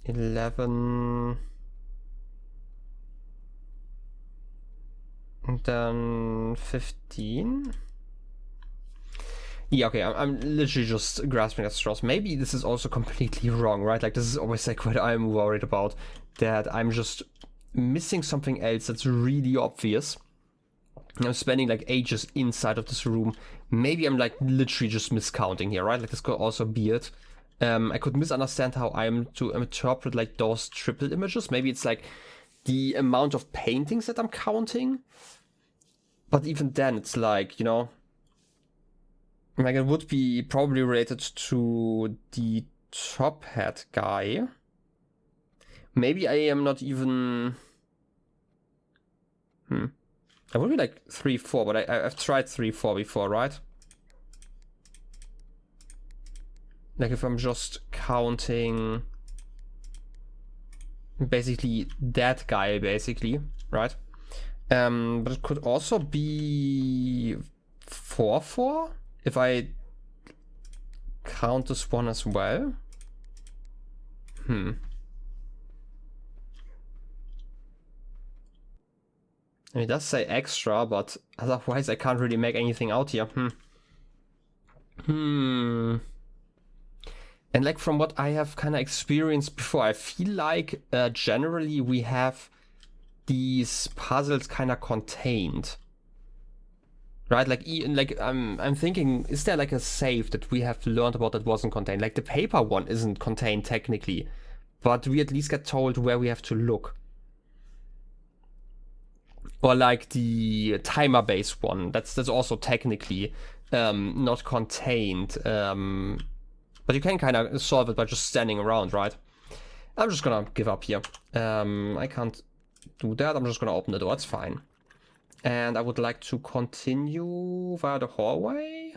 11, and then 15. Yeah, okay, I'm literally just grasping at straws. Maybe this is also completely wrong, right? Like, this is always like what I'm worried about, that I'm just missing something else that's really obvious. I'm spending like ages inside of this room. Maybe I'm like literally just miscounting here, right? Like, this could also be it. I could misunderstand how I'm to interpret like those triple images. Maybe it's like the amount of paintings that I'm counting. But even then, it's like, you know, Like, it would be probably related to the top hat guy. Maybe I am not even... I would be like 3-4, but I've tried 3-4 before, right? Like, if I'm just counting basically that guy, basically, right? But it could also be 4-4 if I count this one as well. I mean, it does say extra, but otherwise I can't really make anything out here. And like from what I have kind of experienced before, I feel like generally we have these puzzles kind of contained. Right, like I'm thinking, is there like a save that we have learned about that wasn't contained? Like the paper one isn't contained technically, but we at least get told where we have to look. Or like the timer-based one, that's also technically not contained, but you can kind of solve it by just standing around, right? I'm just gonna give up here. I can't do that. I'm just gonna open the door. It's fine. And I would like to continue via the hallway.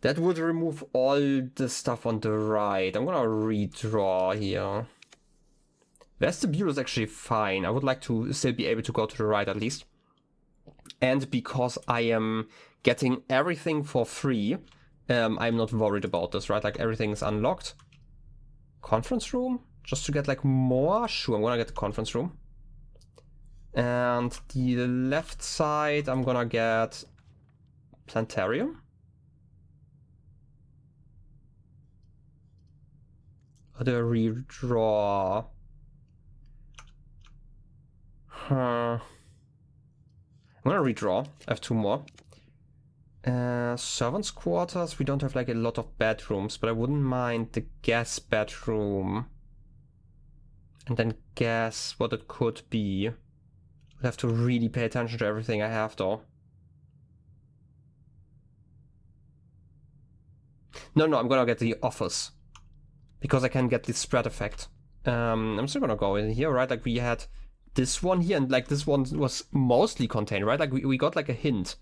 That would remove all the stuff on the right. I'm gonna redraw here. Vestibule is actually fine. I would like to still be able to go to the right at least. And because I am getting everything for free, I'm not worried about this, right? Like everything is unlocked. Conference room? Just to get like more? Sure, I'm gonna get the conference room. And the left side, I'm gonna get planetarium. The redraw. I'm gonna redraw. I have 2 more. Servants' quarters. We don't have like a lot of bedrooms, but I wouldn't mind the guest bedroom. And then guess what it could be. I have to really pay attention to everything I have though. No, I'm gonna get the office. Because I can get the spread effect. I'm still gonna go in here, right? Like we had this one here, and like this one was mostly contained, right? Like we got like a hint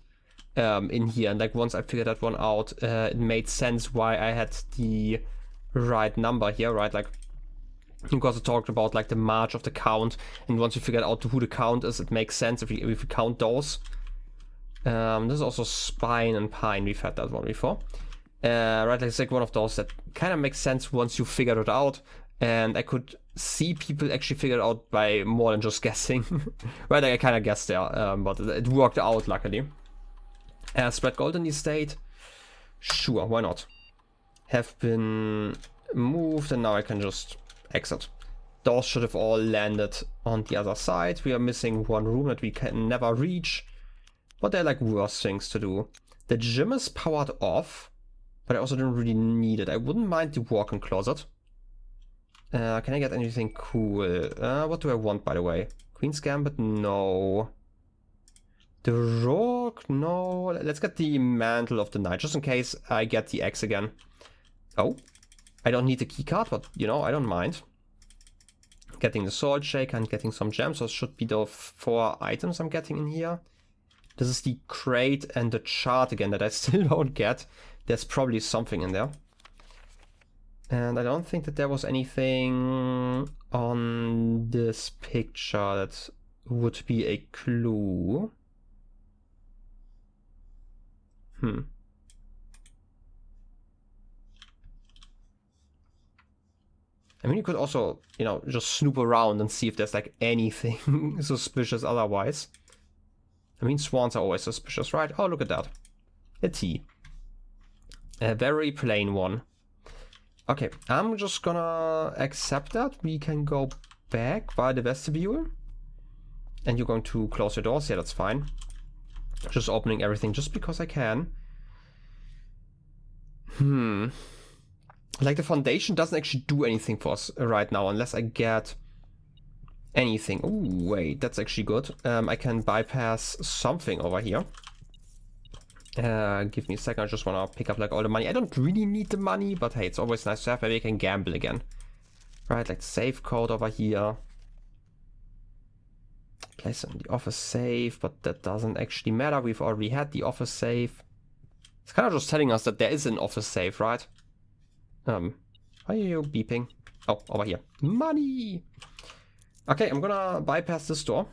in here, and like once I figured that one out, it made sense why I had the right number here, right? Like because it talked about like the march of the count, and once you figured out who the count is, it makes sense if we count those. This is also spine and pine. We've had that one before. Right, like it's like one of those that kind of makes sense once you figured it out, and I could see people actually figure it out by more than just guessing. Right, like I kind of guessed there, but it worked out luckily. Spread golden estate, sure, why not? Have been moved, and now I can just exit. Those should have all landed on the other side. We are missing one room that we can never reach, but they're like worse things to do. The gym is powered off, but I also don't really need it. I wouldn't mind the walk-in closet. Can I get anything cool? What do I want, by the way? Queen's Gambit? No. The Rook? No. Let's get the Mantle of the Night, just in case I get the X again. Oh. I don't need the keycard, but, you know, I don't mind. Getting the Sword Shaker and getting some gems. So it should be the 4 items I'm getting in here. This is the crate and the chart again that I still don't get. There's probably something in there. And I don't think that there was anything on this picture that would be a clue. I mean, you could also, you know, just snoop around and see if there's like anything suspicious otherwise. I mean, swans are always suspicious, right? Oh, look at that. A T. A very plain one. Okay, I'm just gonna accept that. We can go back via the vestibule. And you're going to close your doors. Yeah, that's fine. Just opening everything just because I can. Like the foundation doesn't actually do anything for us right now unless I get anything. Oh, wait, that's actually good. I can bypass something over here. Give me a second, I just want to pick up like all the money. I don't really need the money, but hey, it's always nice to have. Maybe I can gamble again. Right, like safe code over here. Place in the office safe, but that doesn't actually matter. We've already had the office safe. It's kind of just telling us that there is an office safe, right? Why are you beeping? Oh, over here. Money! Okay, I'm gonna bypass this door.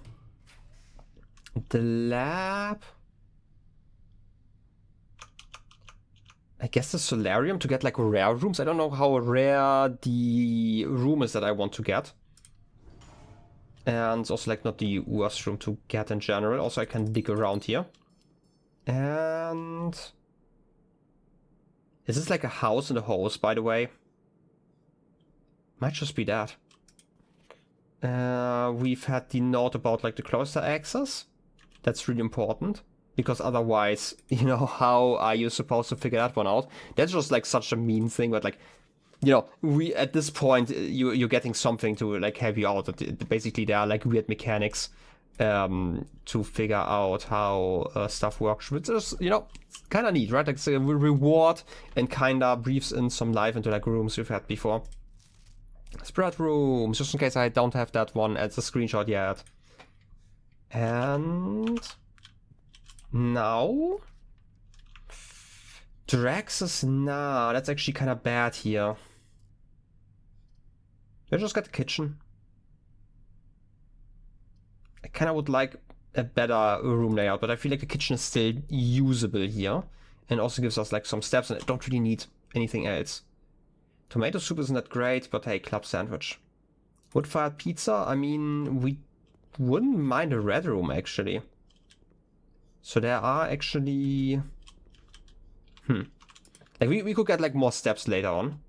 The lab... I guess the solarium to get like rare rooms. I don't know how rare the room is that I want to get. And it's also like not the worst room to get in general. Also, I can dig around here. And... Is this like a house in the hose, by the way? Might just be that. We've had the note about like the cloister access. That's really important. Because otherwise, you know, how are you supposed to figure that one out? That's just like such a mean thing, but like, you know, we at this point you're getting something to like help you out. Basically, there are like weird mechanics to figure out how stuff works, which is, you know, kind of neat, right? Like it's a reward and kind of breathes in some life into like rooms we've had before. Spread rooms, just in case I don't have that one as a screenshot yet. And now Drax's, nah, that's actually kind of bad here. I just got the kitchen. I kind of would like a better room layout, but I feel like the kitchen is still usable here. And also gives us like some steps, and I don't really need anything else. Tomato soup isn't that great, but hey, club sandwich. Wood-fired pizza, I mean, we wouldn't mind a red room actually. So there are actually... Like we could get like more steps later on.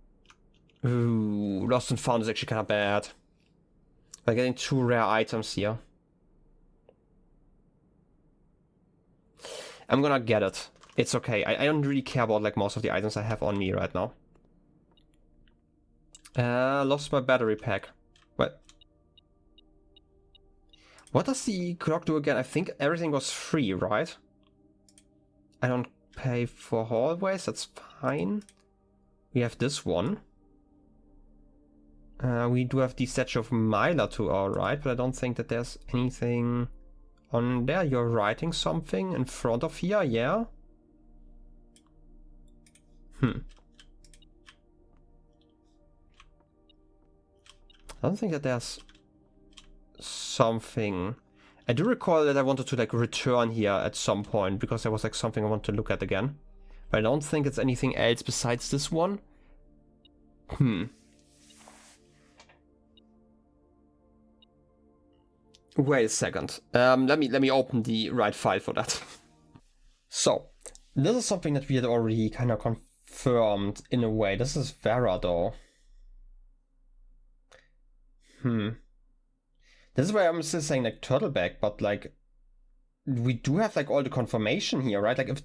Ooh, lost and found is actually kind of bad. We're getting 2 rare items here. I'm gonna get it. It's okay. I don't really care about like most of the items I have on me right now. Lost my battery pack. What? What does the clock do again? I think everything was free, right? I don't pay for hallways, that's fine. We have this one. We do have the statue of Myla to our right, but I don't think that there's anything on there. You're writing something in front of here, yeah? I don't think that there's something. I do recall that I wanted to like return here at some point because there was like something I want to look at again. But I don't think it's anything else besides this one. Wait a second. Let me open the right file for that. So, this is something that we had already kind of confirmed in a way. This is Vera though. This is why I'm still saying like Turtleback, but like we do have like all the confirmation here, right? Like if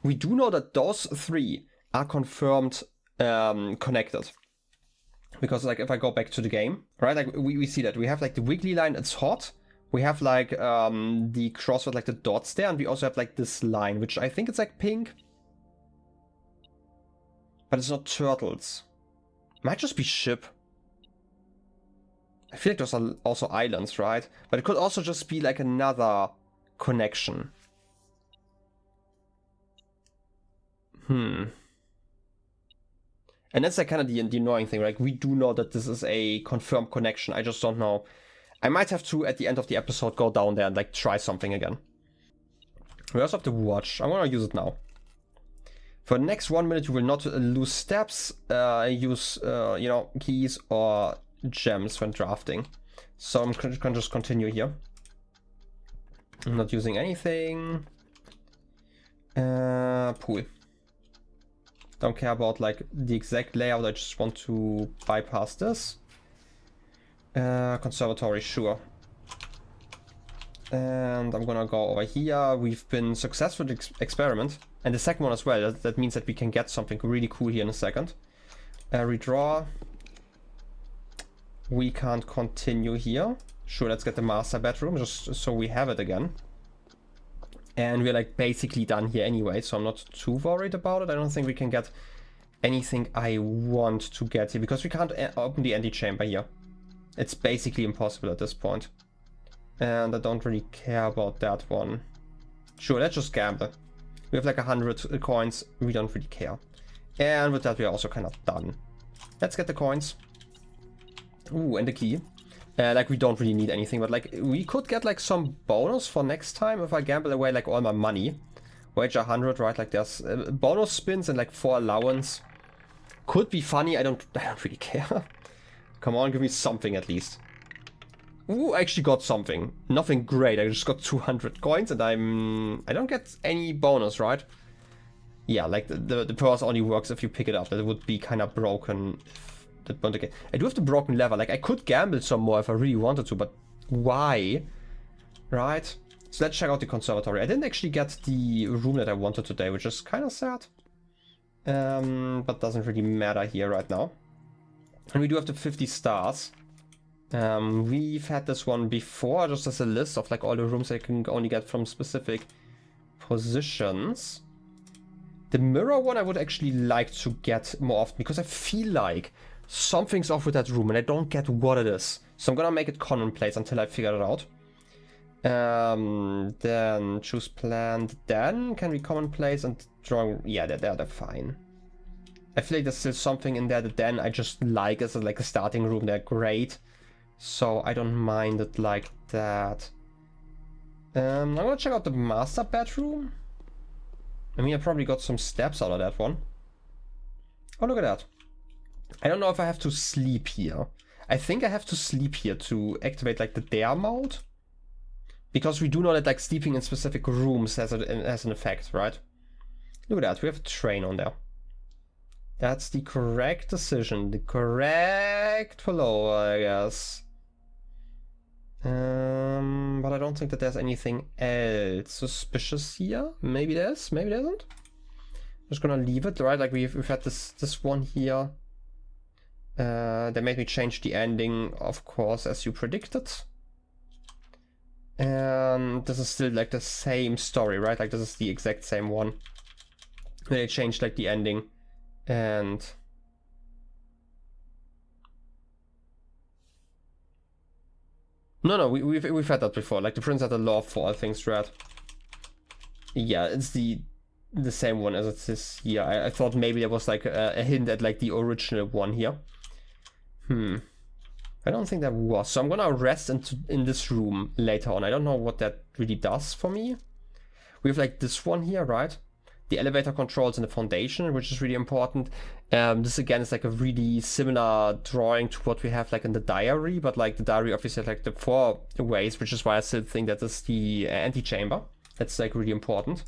we do know that those 3 are confirmed connected. Because like if I go back to the game, right? Like we see that we have like the wiggly line, it's hot. We have like the cross with like the dots there, and we also have like this line, which I think it's like pink. But it's not turtles. Might just be ship. I feel like those are also islands, right? But it could also just be like another connection. And that's like kind of the annoying thing, like we do know that this is a confirmed connection, I just don't know. I might have to, at the end of the episode, go down there and like try something again. We also have the watch, I'm gonna use it now. For the next 1 minute you will not lose steps, use, you know, keys or gems when drafting. So I'm gonna just continue here. I'm not using anything. Pool. Don't care about like the exact layout, I just want to bypass this. Conservatory, sure. And I'm gonna go over here. We've been successful with the experiment. And the second one as well. That means that we can get something really cool here in a second. Redraw. We can't continue here. Sure, let's get the master bedroom just so we have it again. And we're like basically done here anyway, so I'm not too worried about it. I don't think we can get anything I want to get here, because we can't open the antechamber here. It's basically impossible at this point. And I don't really care about that one. Sure, let's just gamble. We have like 100 coins, we don't really care. And with that, we are also kind of done. Let's get the coins. Ooh, and the key. Like, we don't really need anything, but like, we could get like some bonus for next time if I gamble away like all my money. Wage 100, right? Like, there's bonus spins and like 4 allowance. Could be funny, I don't really care. Come on, give me something at least. Ooh, I actually got something. Nothing great, I just got 200 coins and I don't get any bonus, right? Yeah, like the purse only works if you pick it up. That would be kind of broken. I do have the broken lever. Like, I could gamble some more if I really wanted to, but why? Right? So let's check out the conservatory. I didn't actually get the room that I wanted today, which is kind of sad. But doesn't really matter here right now. And we do have the 50 stars. We've had this one before, just as a list of like all the rooms I can only get from specific positions. The mirror one I would actually like to get more often, because I feel like something's off with that room and I don't get what it is. So I'm gonna make it commonplace until I figure it out. Then choose planned. Then can we commonplace and draw? Yeah, they're fine. I feel like there's still something in there that then I just like as like a starting room. They're great, so I don't mind it like that. I'm gonna check out the master bedroom. I mean, I probably got some steps out of that one. Oh, look at that. I don't know if I have to sleep here. I think I have to sleep here to activate like the dare mode. Because we do know that like sleeping in specific rooms has an effect, right? Look at that, we have a train on there. That's the correct decision, the correct follow, I guess. But I don't think that there's anything else suspicious here. Maybe there's, maybe there isn't. I'm just gonna leave it, right? Like we've had this one here. They made me change the ending, of course, as you predicted. And this is still like the same story, right? Like this is the exact same one. They changed like the ending, and no, we've had that before. Like the prince had a love for all things red. Yeah, it's the same one as it is here. I thought maybe there was like a hint at like the original one here. I don't think that was. So I'm gonna rest in this room later on. I don't know what that really does for me. We have like this one here, right? The elevator controls in the foundation, which is really important. This again is like a really similar drawing to what we have like in the diary, but like the diary obviously has like the 4 ways, which is why I still think that is the antechamber. That's like really important.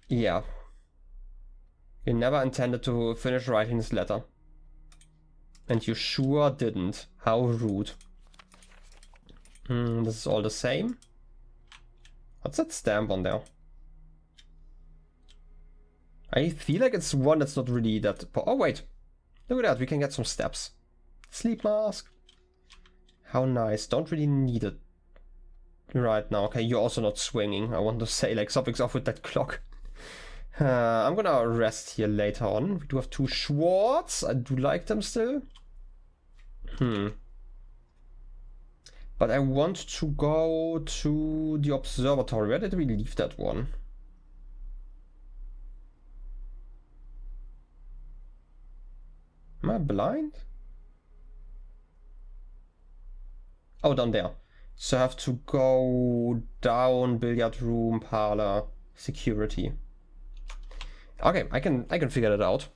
Yeah. You never intended to finish writing this letter. And you sure didn't. How rude. This is all the same. What's that stamp on there? I feel like it's one that's not really that... Oh, wait. Look at that. We can get some steps. Sleep mask. How nice. Don't really need it right now. Okay, you're also not swinging. I want to say, like, something's off with that clock. I'm gonna rest here later on. We do have 2 Schwartz. I do like them still. But I want to go to the observatory. Where did we leave that one? Am I blind? Oh, down there. So I have to go down, billiard room, parlor, security. Okay, I can figure that out.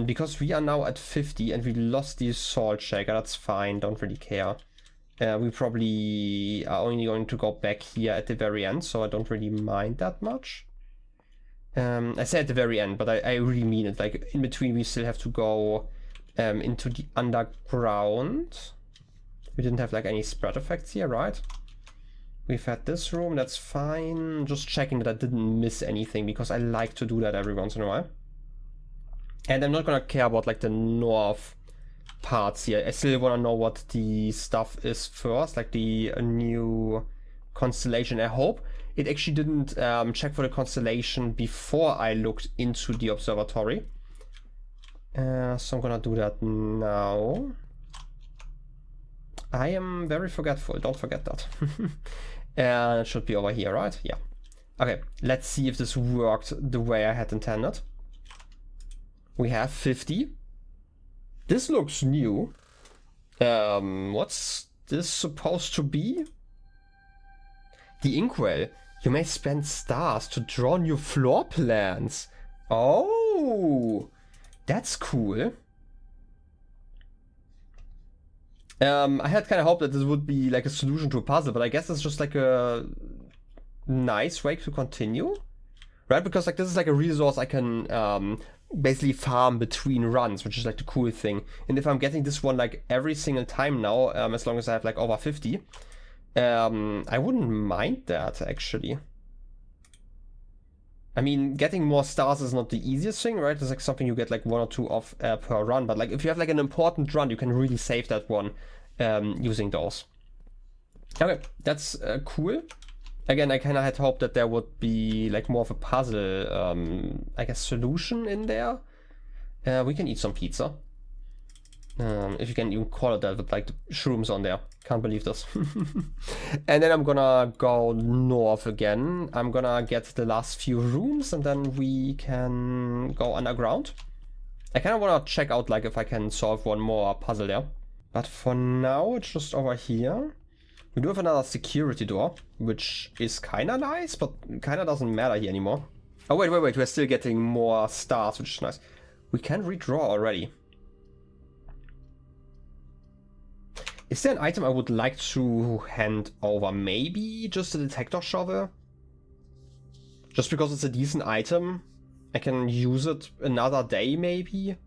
Because we are now at 50 and we lost the salt shaker, that's fine, don't really care. We probably are only going to go back here at the very end, so I don't really mind that much. I say at the very end, but I really mean it. Like, in between we still have to go into the underground. We didn't have like any spread effects here, right? We've had this room, that's fine. Just checking that I didn't miss anything, because I like to do that every once in a while. And I'm not gonna care about like the north parts here. I still wanna know what the stuff is first, like the new constellation. I hope it actually didn't check for the constellation before I looked into the observatory. So I'm gonna do that now. I am very forgetful, don't forget that. And it should be over here, right? Yeah. Okay, let's see if this worked the way I had intended. We have 50. This looks new. What's this supposed to be? The inkwell. You may spend stars to draw new floor plans. Oh, that's cool. I had kind of hoped that this would be like a solution to a puzzle, but I guess it's just like a nice way to continue, right? Because like this is like a resource I can basically farm between runs, which is like the cool thing. And if I'm getting this one like every single time now, as long as I have like over 50, I wouldn't mind that actually. I mean, getting more stars is not the easiest thing, right? It's like something you get like 1 or 2 of per run, but like if you have like an important run, you can really save that one using those. Okay, that's cool. Again, I kind of had hoped that there would be like more of a puzzle, I guess, solution in there. We can eat some pizza. If you can even call it that with like the shrooms on there. Can't believe this. And then I'm gonna go north again. I'm gonna get the last few rooms and then we can go underground. I kind of want to check out like if I can solve one more puzzle there. But for now, it's just over here. We do have another security door, which is kind of nice, but kind of doesn't matter here anymore. Oh, wait. We're still getting more stars, which is nice. We can redraw already. Is there an item I would like to hand over? Maybe just a detector shovel? Just because it's a decent item. I can use it another day, maybe?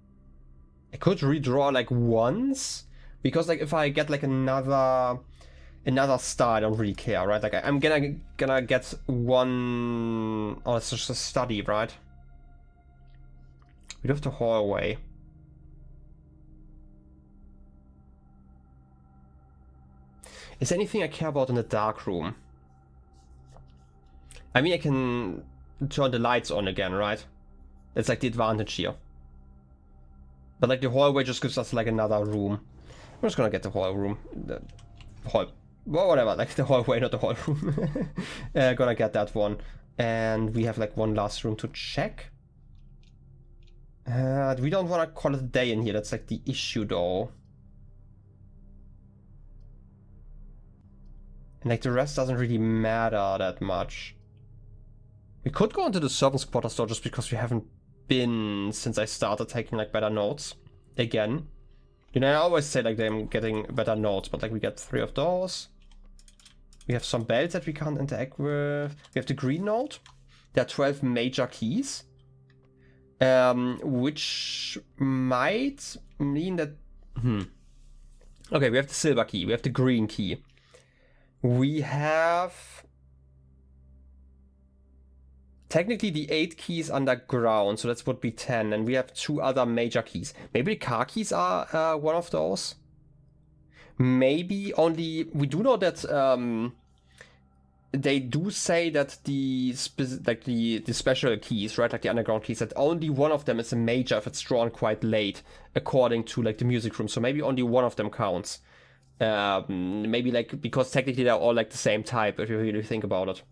I could redraw like once. Because like if I get like another star, I don't really care, right? Like I'm gonna get one. Oh, it's just a study, right? We do have the hallway. Is there anything I care about in the dark room? I mean, I can turn the lights on again, right? That's like the advantage here. But like the hallway just gives us like another room. I'm just gonna get the hall room. The hall. Well, whatever, like the hallway, not the hall room. Gonna get that one. And we have like one last room to check. We don't want to call it a day in here. That's like the issue though. And like the rest doesn't really matter that much. We could go into the servants' quarters though, just because we haven't been since I started taking like better notes again. You know, I always say like I'm getting better notes, but like we get 3 of those. We have some belts that we can't interact with. We have the green note. There are 12 major keys. Which might mean that... Okay, we have the silver key. We have the green key. We have... Technically the 8 keys underground, so that would be 10. And we have 2 other major keys. Maybe the car keys are one of those? Maybe only... We do know that they do say that the special keys, right, like the underground keys, that only one of them is a major if it's drawn quite late, according to like the music room. So maybe only one of them counts. Maybe like, because technically they're all like the same type, if you really think about it.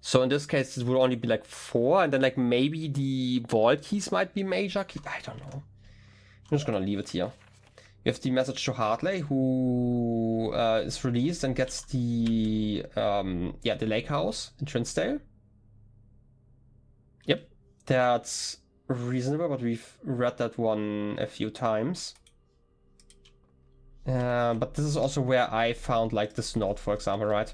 So in this case, it would only be like 4, and then like maybe the vault keys might be major key. I don't know. I'm just gonna leave it here. You have the message to Hartley, who is released and gets the the lake house in Trinsdale. Yep, that's reasonable, but we've read that one a few times. But this is also where I found like this note, for example, right?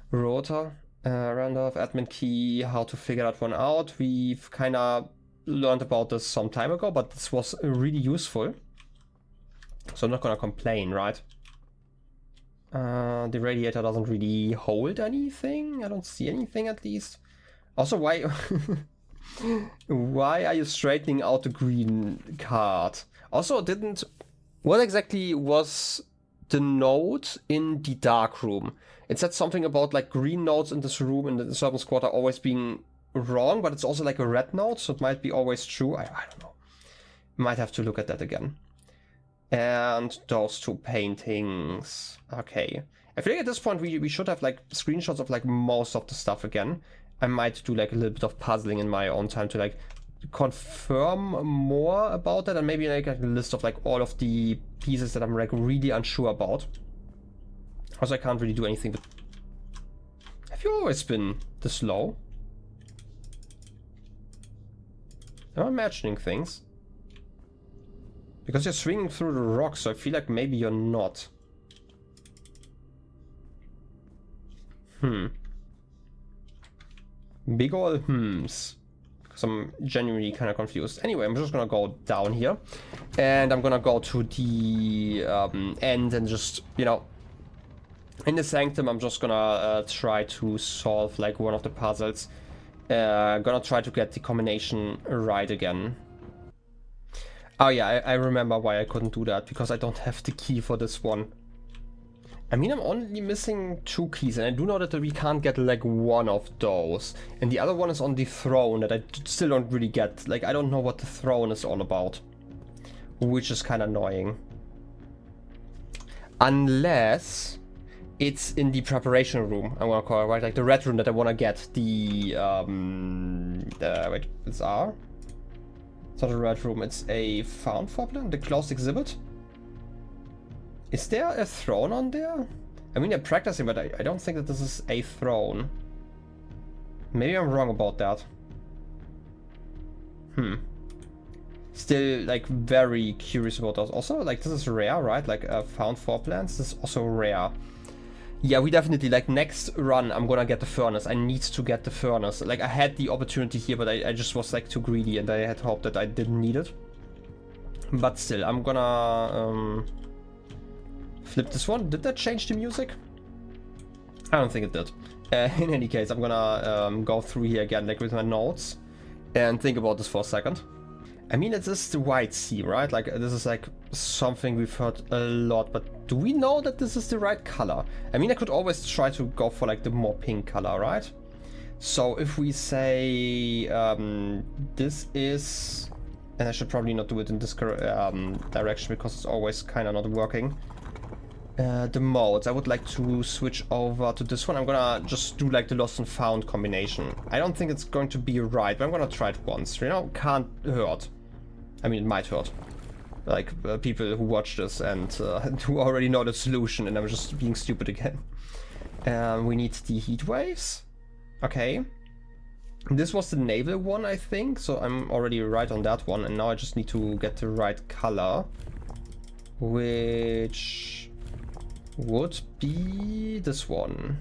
Rota, Randolph, admin key, how to figure that one out. We've kind of learned about this some time ago, but this was really useful. So I'm not gonna complain, right? The radiator doesn't really hold anything. I don't see anything, at least. Also, why why are you straightening out the green card? Also, what exactly was the note in the dark room. It said something about like green notes in this room in the servants' quarter always being wrong, but it's also like a red note, so it might be always true. I don't know. Might have to look at that again. And those two paintings. Okay. I feel like at this point we should have like screenshots of like most of the stuff again. I might do like a little bit of puzzling in my own time to like confirm more about that, and maybe like a list of like all of the pieces that I'm like really unsure about. Also, I can't really do anything with... Have you always been this low? Am I imagining things? Because you're swinging through the rocks, so I feel like maybe you're not. Big ol' hmms. Because I'm genuinely kind of confused. Anyway, I'm just gonna go down here. And I'm gonna go to the end and just, you know... In the sanctum, I'm just gonna try to solve like one of the puzzles. Gonna try to get the combination right again. Oh yeah, I remember why I couldn't do that, because I don't have the key for this one. I mean, I'm only missing 2 keys, and I do know that we can't get like one of those. And the other one is on the throne that I still don't really get. Like, I don't know what the throne is all about. Which is kind of annoying. Unless it's in the preparation room, I'm gonna call it, right? Like the red room that I want to get. The wait, it's R? It's not a red room, it's a found problem, the closed exhibit. Is there a throne on there? I mean, they're practicing, but I don't think that this is a throne. Maybe I'm wrong about that. Still, like, very curious about those. Also, like, this is rare, right? Like, found 4 plants, this is also rare. Yeah, we definitely, like, next run, I'm gonna get the furnace. I need to get the furnace. Like, I had the opportunity here, but I just was, like, too greedy, and I had hoped that I didn't need it. But still, I'm gonna, flip this one. Did that change the music? I don't think it did. In any case, I'm gonna, go through here again, like, with my notes, and think about this for a second. I mean, it is the white sea, right? Like, this is like something we've heard a lot, but do we know that this is the right color? I mean, I could always try to go for like the more pink color, right? So if we say this is, and I should probably not do it in this direction because it's always kind of not working. The modes, I would like to switch over to this one. I'm gonna just do like the lost and found combination. I don't think it's going to be right, but I'm gonna try it once. You know, can't hurt. I mean, it might hurt. Like, people who watch this and who already know the solution, and I'm just being stupid again. We need the heat waves. Okay. This was the naval one, I think, so I'm already right on that one, and now I just need to get the right color. Which would be this one.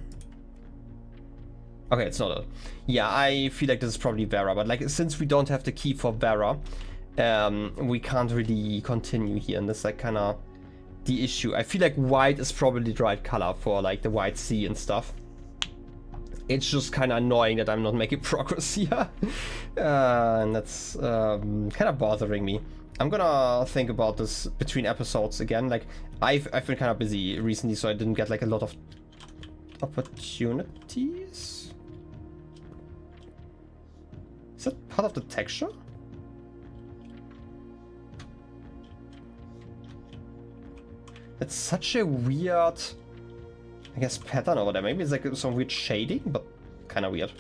Okay, it's not a... Yeah, I feel like this is probably Vera, but like, since we don't have the key for Vera, we can't really continue here, and that's like kind of the issue. I feel like white is probably the right color for like the white sea and stuff. It's just kind of annoying that I'm not making progress here. And that's kind of bothering me. I'm gonna think about this between episodes again. Like, I've been kind of busy recently, so I didn't get like a lot of opportunities. Is that part of the texture? It's such a weird, I guess, pattern over there. Maybe it's like some weird shading, but kind of weird.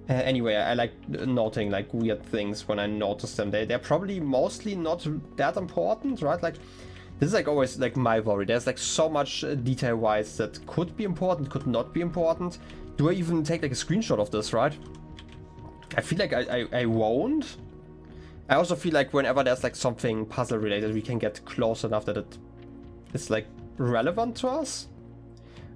Anyway, I like noting like weird things when I notice them. They're probably mostly not that important, right? Like, this is like always like my worry. There's like so much detail-wise that could be important, could not be important. Do I even take like a screenshot of this, right? I feel like I won't. I also feel like whenever there's like something puzzle related, we can get close enough that it is like relevant to us.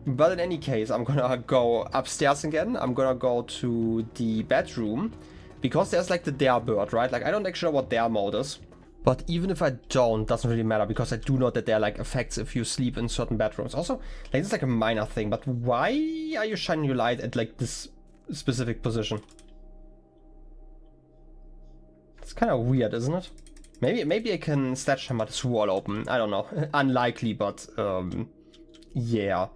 But in any case, I'm gonna go upstairs again. I'm gonna go to the bedroom, because there's like the dare bird, right? Like, I don't actually know what dare mode is. But even if I don't, doesn't really matter, because I do know that there are like effects if you sleep in certain bedrooms. Also, like, it's like a minor thing, but why are you shining your light at like this specific position? It's kind of weird, isn't it? Maybe I can sledgehammer this wall open. I don't know. Unlikely, but yeah.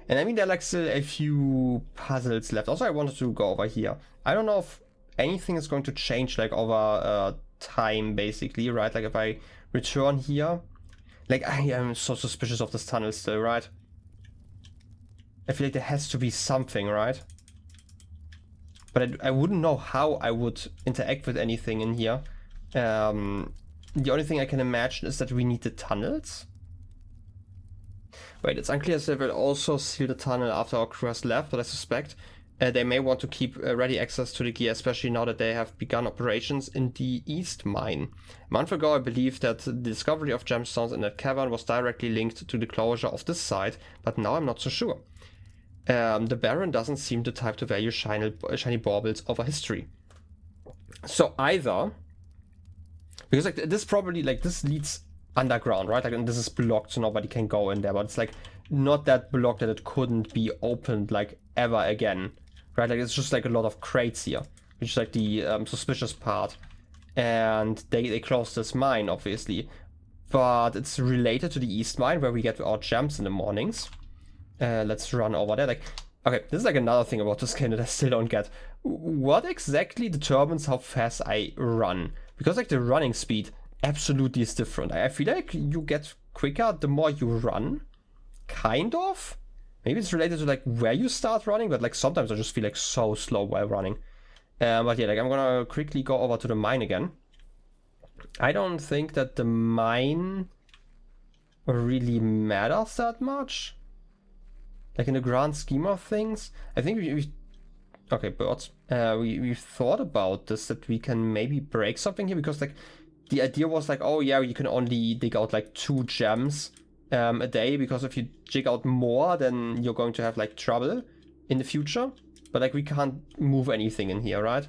And I mean, there are like still a few puzzles left. Also, I wanted to go over here. I don't know if anything is going to change like over time, basically, right? Like if I return here, like I am so suspicious of this tunnel still, right? I feel like there has to be something, right? But I wouldn't know how I would interact with anything in here. The only thing I can imagine is that we need the tunnels. Wait, it's unclear if they will also seal the tunnel after our crew has left, but I suspect they may want to keep ready access to the gear, especially now that they have begun operations in the East Mine. A month ago, I believed that the discovery of gemstones in that cavern was directly linked to the closure of this site, but now I'm not so sure. The Baron doesn't seem the type to value shiny baubles over history. So either, because like this probably, like this leads underground, right? Like, and this is blocked so nobody can go in there, but it's like not that blocked that it couldn't be opened like ever again, right? Like it's just like a lot of crates here, which is like the suspicious part. And they closed this mine, obviously, but it's related to the East Mine where we get our gems in the mornings. Let's run over there. Like, okay, this is like another thing about this game that I still don't get. What exactly determines how fast I run? Because like the running speed absolutely is different. I feel like you get quicker the more you run, kind of. Maybe it's related to like where you start running, but like sometimes I just feel like so slow while running. But yeah, like I'm gonna quickly go over to the mine again. I don't think that the mine really matters that much. Like in the grand scheme of things, I think okay, birds. We've thought about this, that we can maybe break something here, because like the idea was like, oh yeah, you can only dig out like 2 gems a day, because if you dig out more, then you're going to have like trouble in the future. But like we can't move anything in here, right?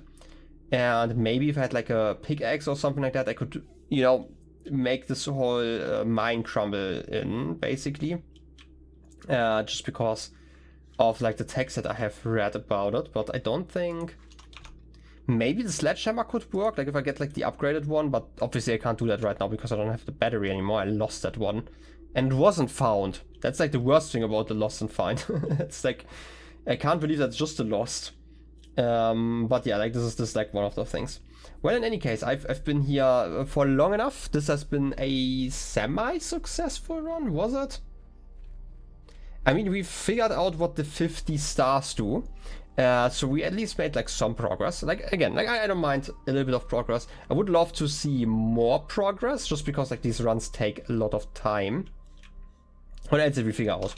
And maybe if I had like a pickaxe or something like that, I could, you know, make this whole mine crumble in, basically. Just because of like the text that I have read about it, but I don't think. Maybe the sledgehammer could work, like if I get like the upgraded one, but obviously I can't do that right now because I don't have the battery anymore. I lost that one and it wasn't found. That's like the worst thing about the lost and find. It's like, I can't believe that's just a lost. But yeah, like this is like one of the things. Well, in any case, I've been here for long enough. This has been a semi-successful run, was it? I mean, we figured out what the 50 stars do. So we at least made like some progress. Like again, like I don't mind a little bit of progress. I would love to see more progress, just because like these runs take a lot of time. What else did we figure out?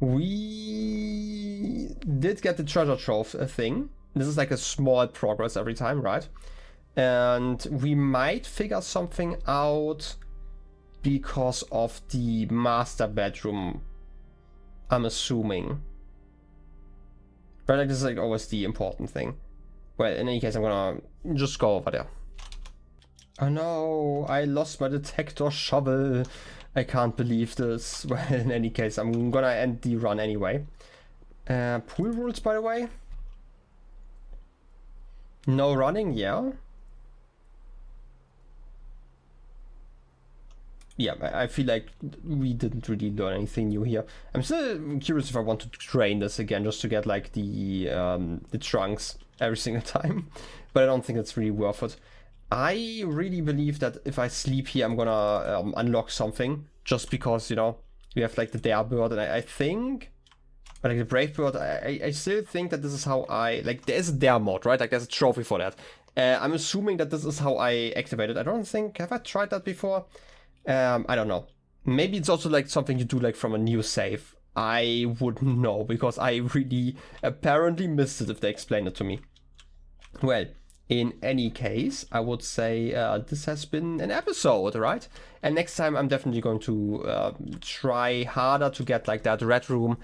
We did get the treasure trove thing. This is like a small progress every time, right? And we might figure something out because of the master bedroom, I'm assuming. But like this is like always the important thing. Well, in any case, I'm gonna just go over there. Oh no, I lost my detector shovel. I can't believe this. Well, in any case, I'm gonna end the run anyway. Pool rules, by the way. No running, yeah. Yeah, I feel like we didn't really learn anything new here. I'm still curious if I want to train this again, just to get like the trunks every single time. But I don't think it's really worth it. I really believe that if I sleep here, I'm gonna unlock something, just because, you know, we have like the dare bird, and I think, but like the brave bird, I still think that this is how I, like, there is a dare mod, right? Like there's a trophy for that. I'm assuming that this is how I activate it. I don't think, have I tried that before? I don't know. Maybe it's also like something you do like from a new save. I wouldn't know, because I really apparently missed it if they explained it to me. Well, in any case, I would say this has been an episode, right? And next time I'm definitely going to try harder to get like that red room.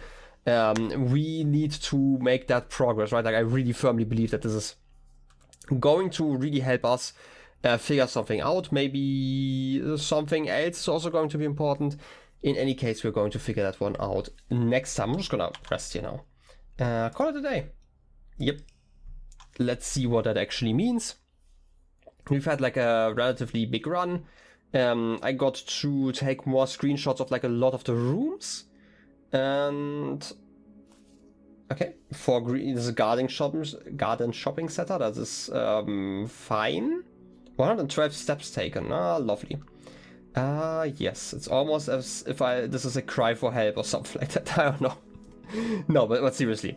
We need to make that progress, right? Like I really firmly believe that this is going to really help us figure something out. Maybe something else is also going to be important. In any case, we're going to figure that one out next time. I'm just gonna rest here now. Call it a day. Yep. Let's see what that actually means. We've had like a relatively big run. I got to take more screenshots of like a lot of the rooms. And okay, for green, this is a garden shopping center. That is fine. 112 steps taken. Ah, lovely. Yes, it's almost as if this is a cry for help or something like that. I don't know. No, but seriously.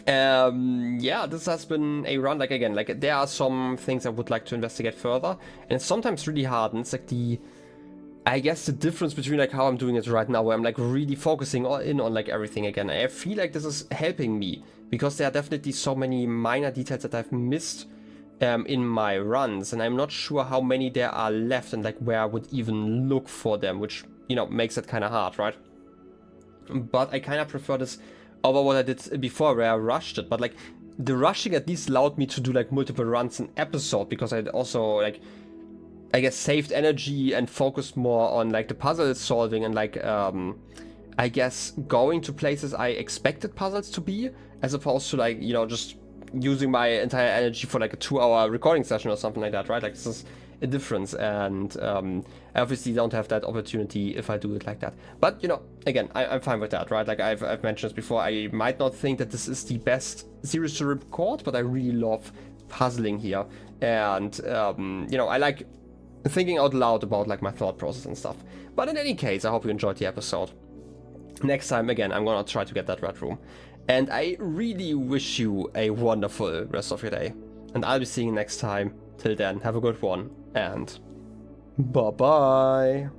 Yeah, this has been a run. Like, again, like, there are some things I would like to investigate further, and it's sometimes really hard, and it's like I guess the difference between like how I'm doing it right now, where I'm like really focusing in on like everything again. I feel like this is helping me, because there are definitely so many minor details that I've missed in my runs, and I'm not sure how many there are left and like where I would even look for them, which, you know, makes it kind of hard, right? But I kind of prefer this over what I did before, where I rushed it. But like, the rushing at least allowed me to do like multiple runs an episode, because I also like, I guess, saved energy and focused more on like the puzzle solving and like I guess going to places I expected puzzles to be, as opposed to like, you know, just using my entire energy for like a 2-hour recording session or something like that, right? Like, this is a difference, and I obviously don't have that opportunity if I do it like that. But, you know, again, I'm fine with that, right? Like, I've mentioned this before, I might not think that this is the best series to record, but I really love puzzling here, and you know, I like thinking out loud about like my thought process and stuff. But in any case, I hope you enjoyed the episode. Next time, again, I'm gonna try to get that red room. And I really wish you a wonderful rest of your day. And I'll be seeing you next time. Till then, have a good one, and bye-bye.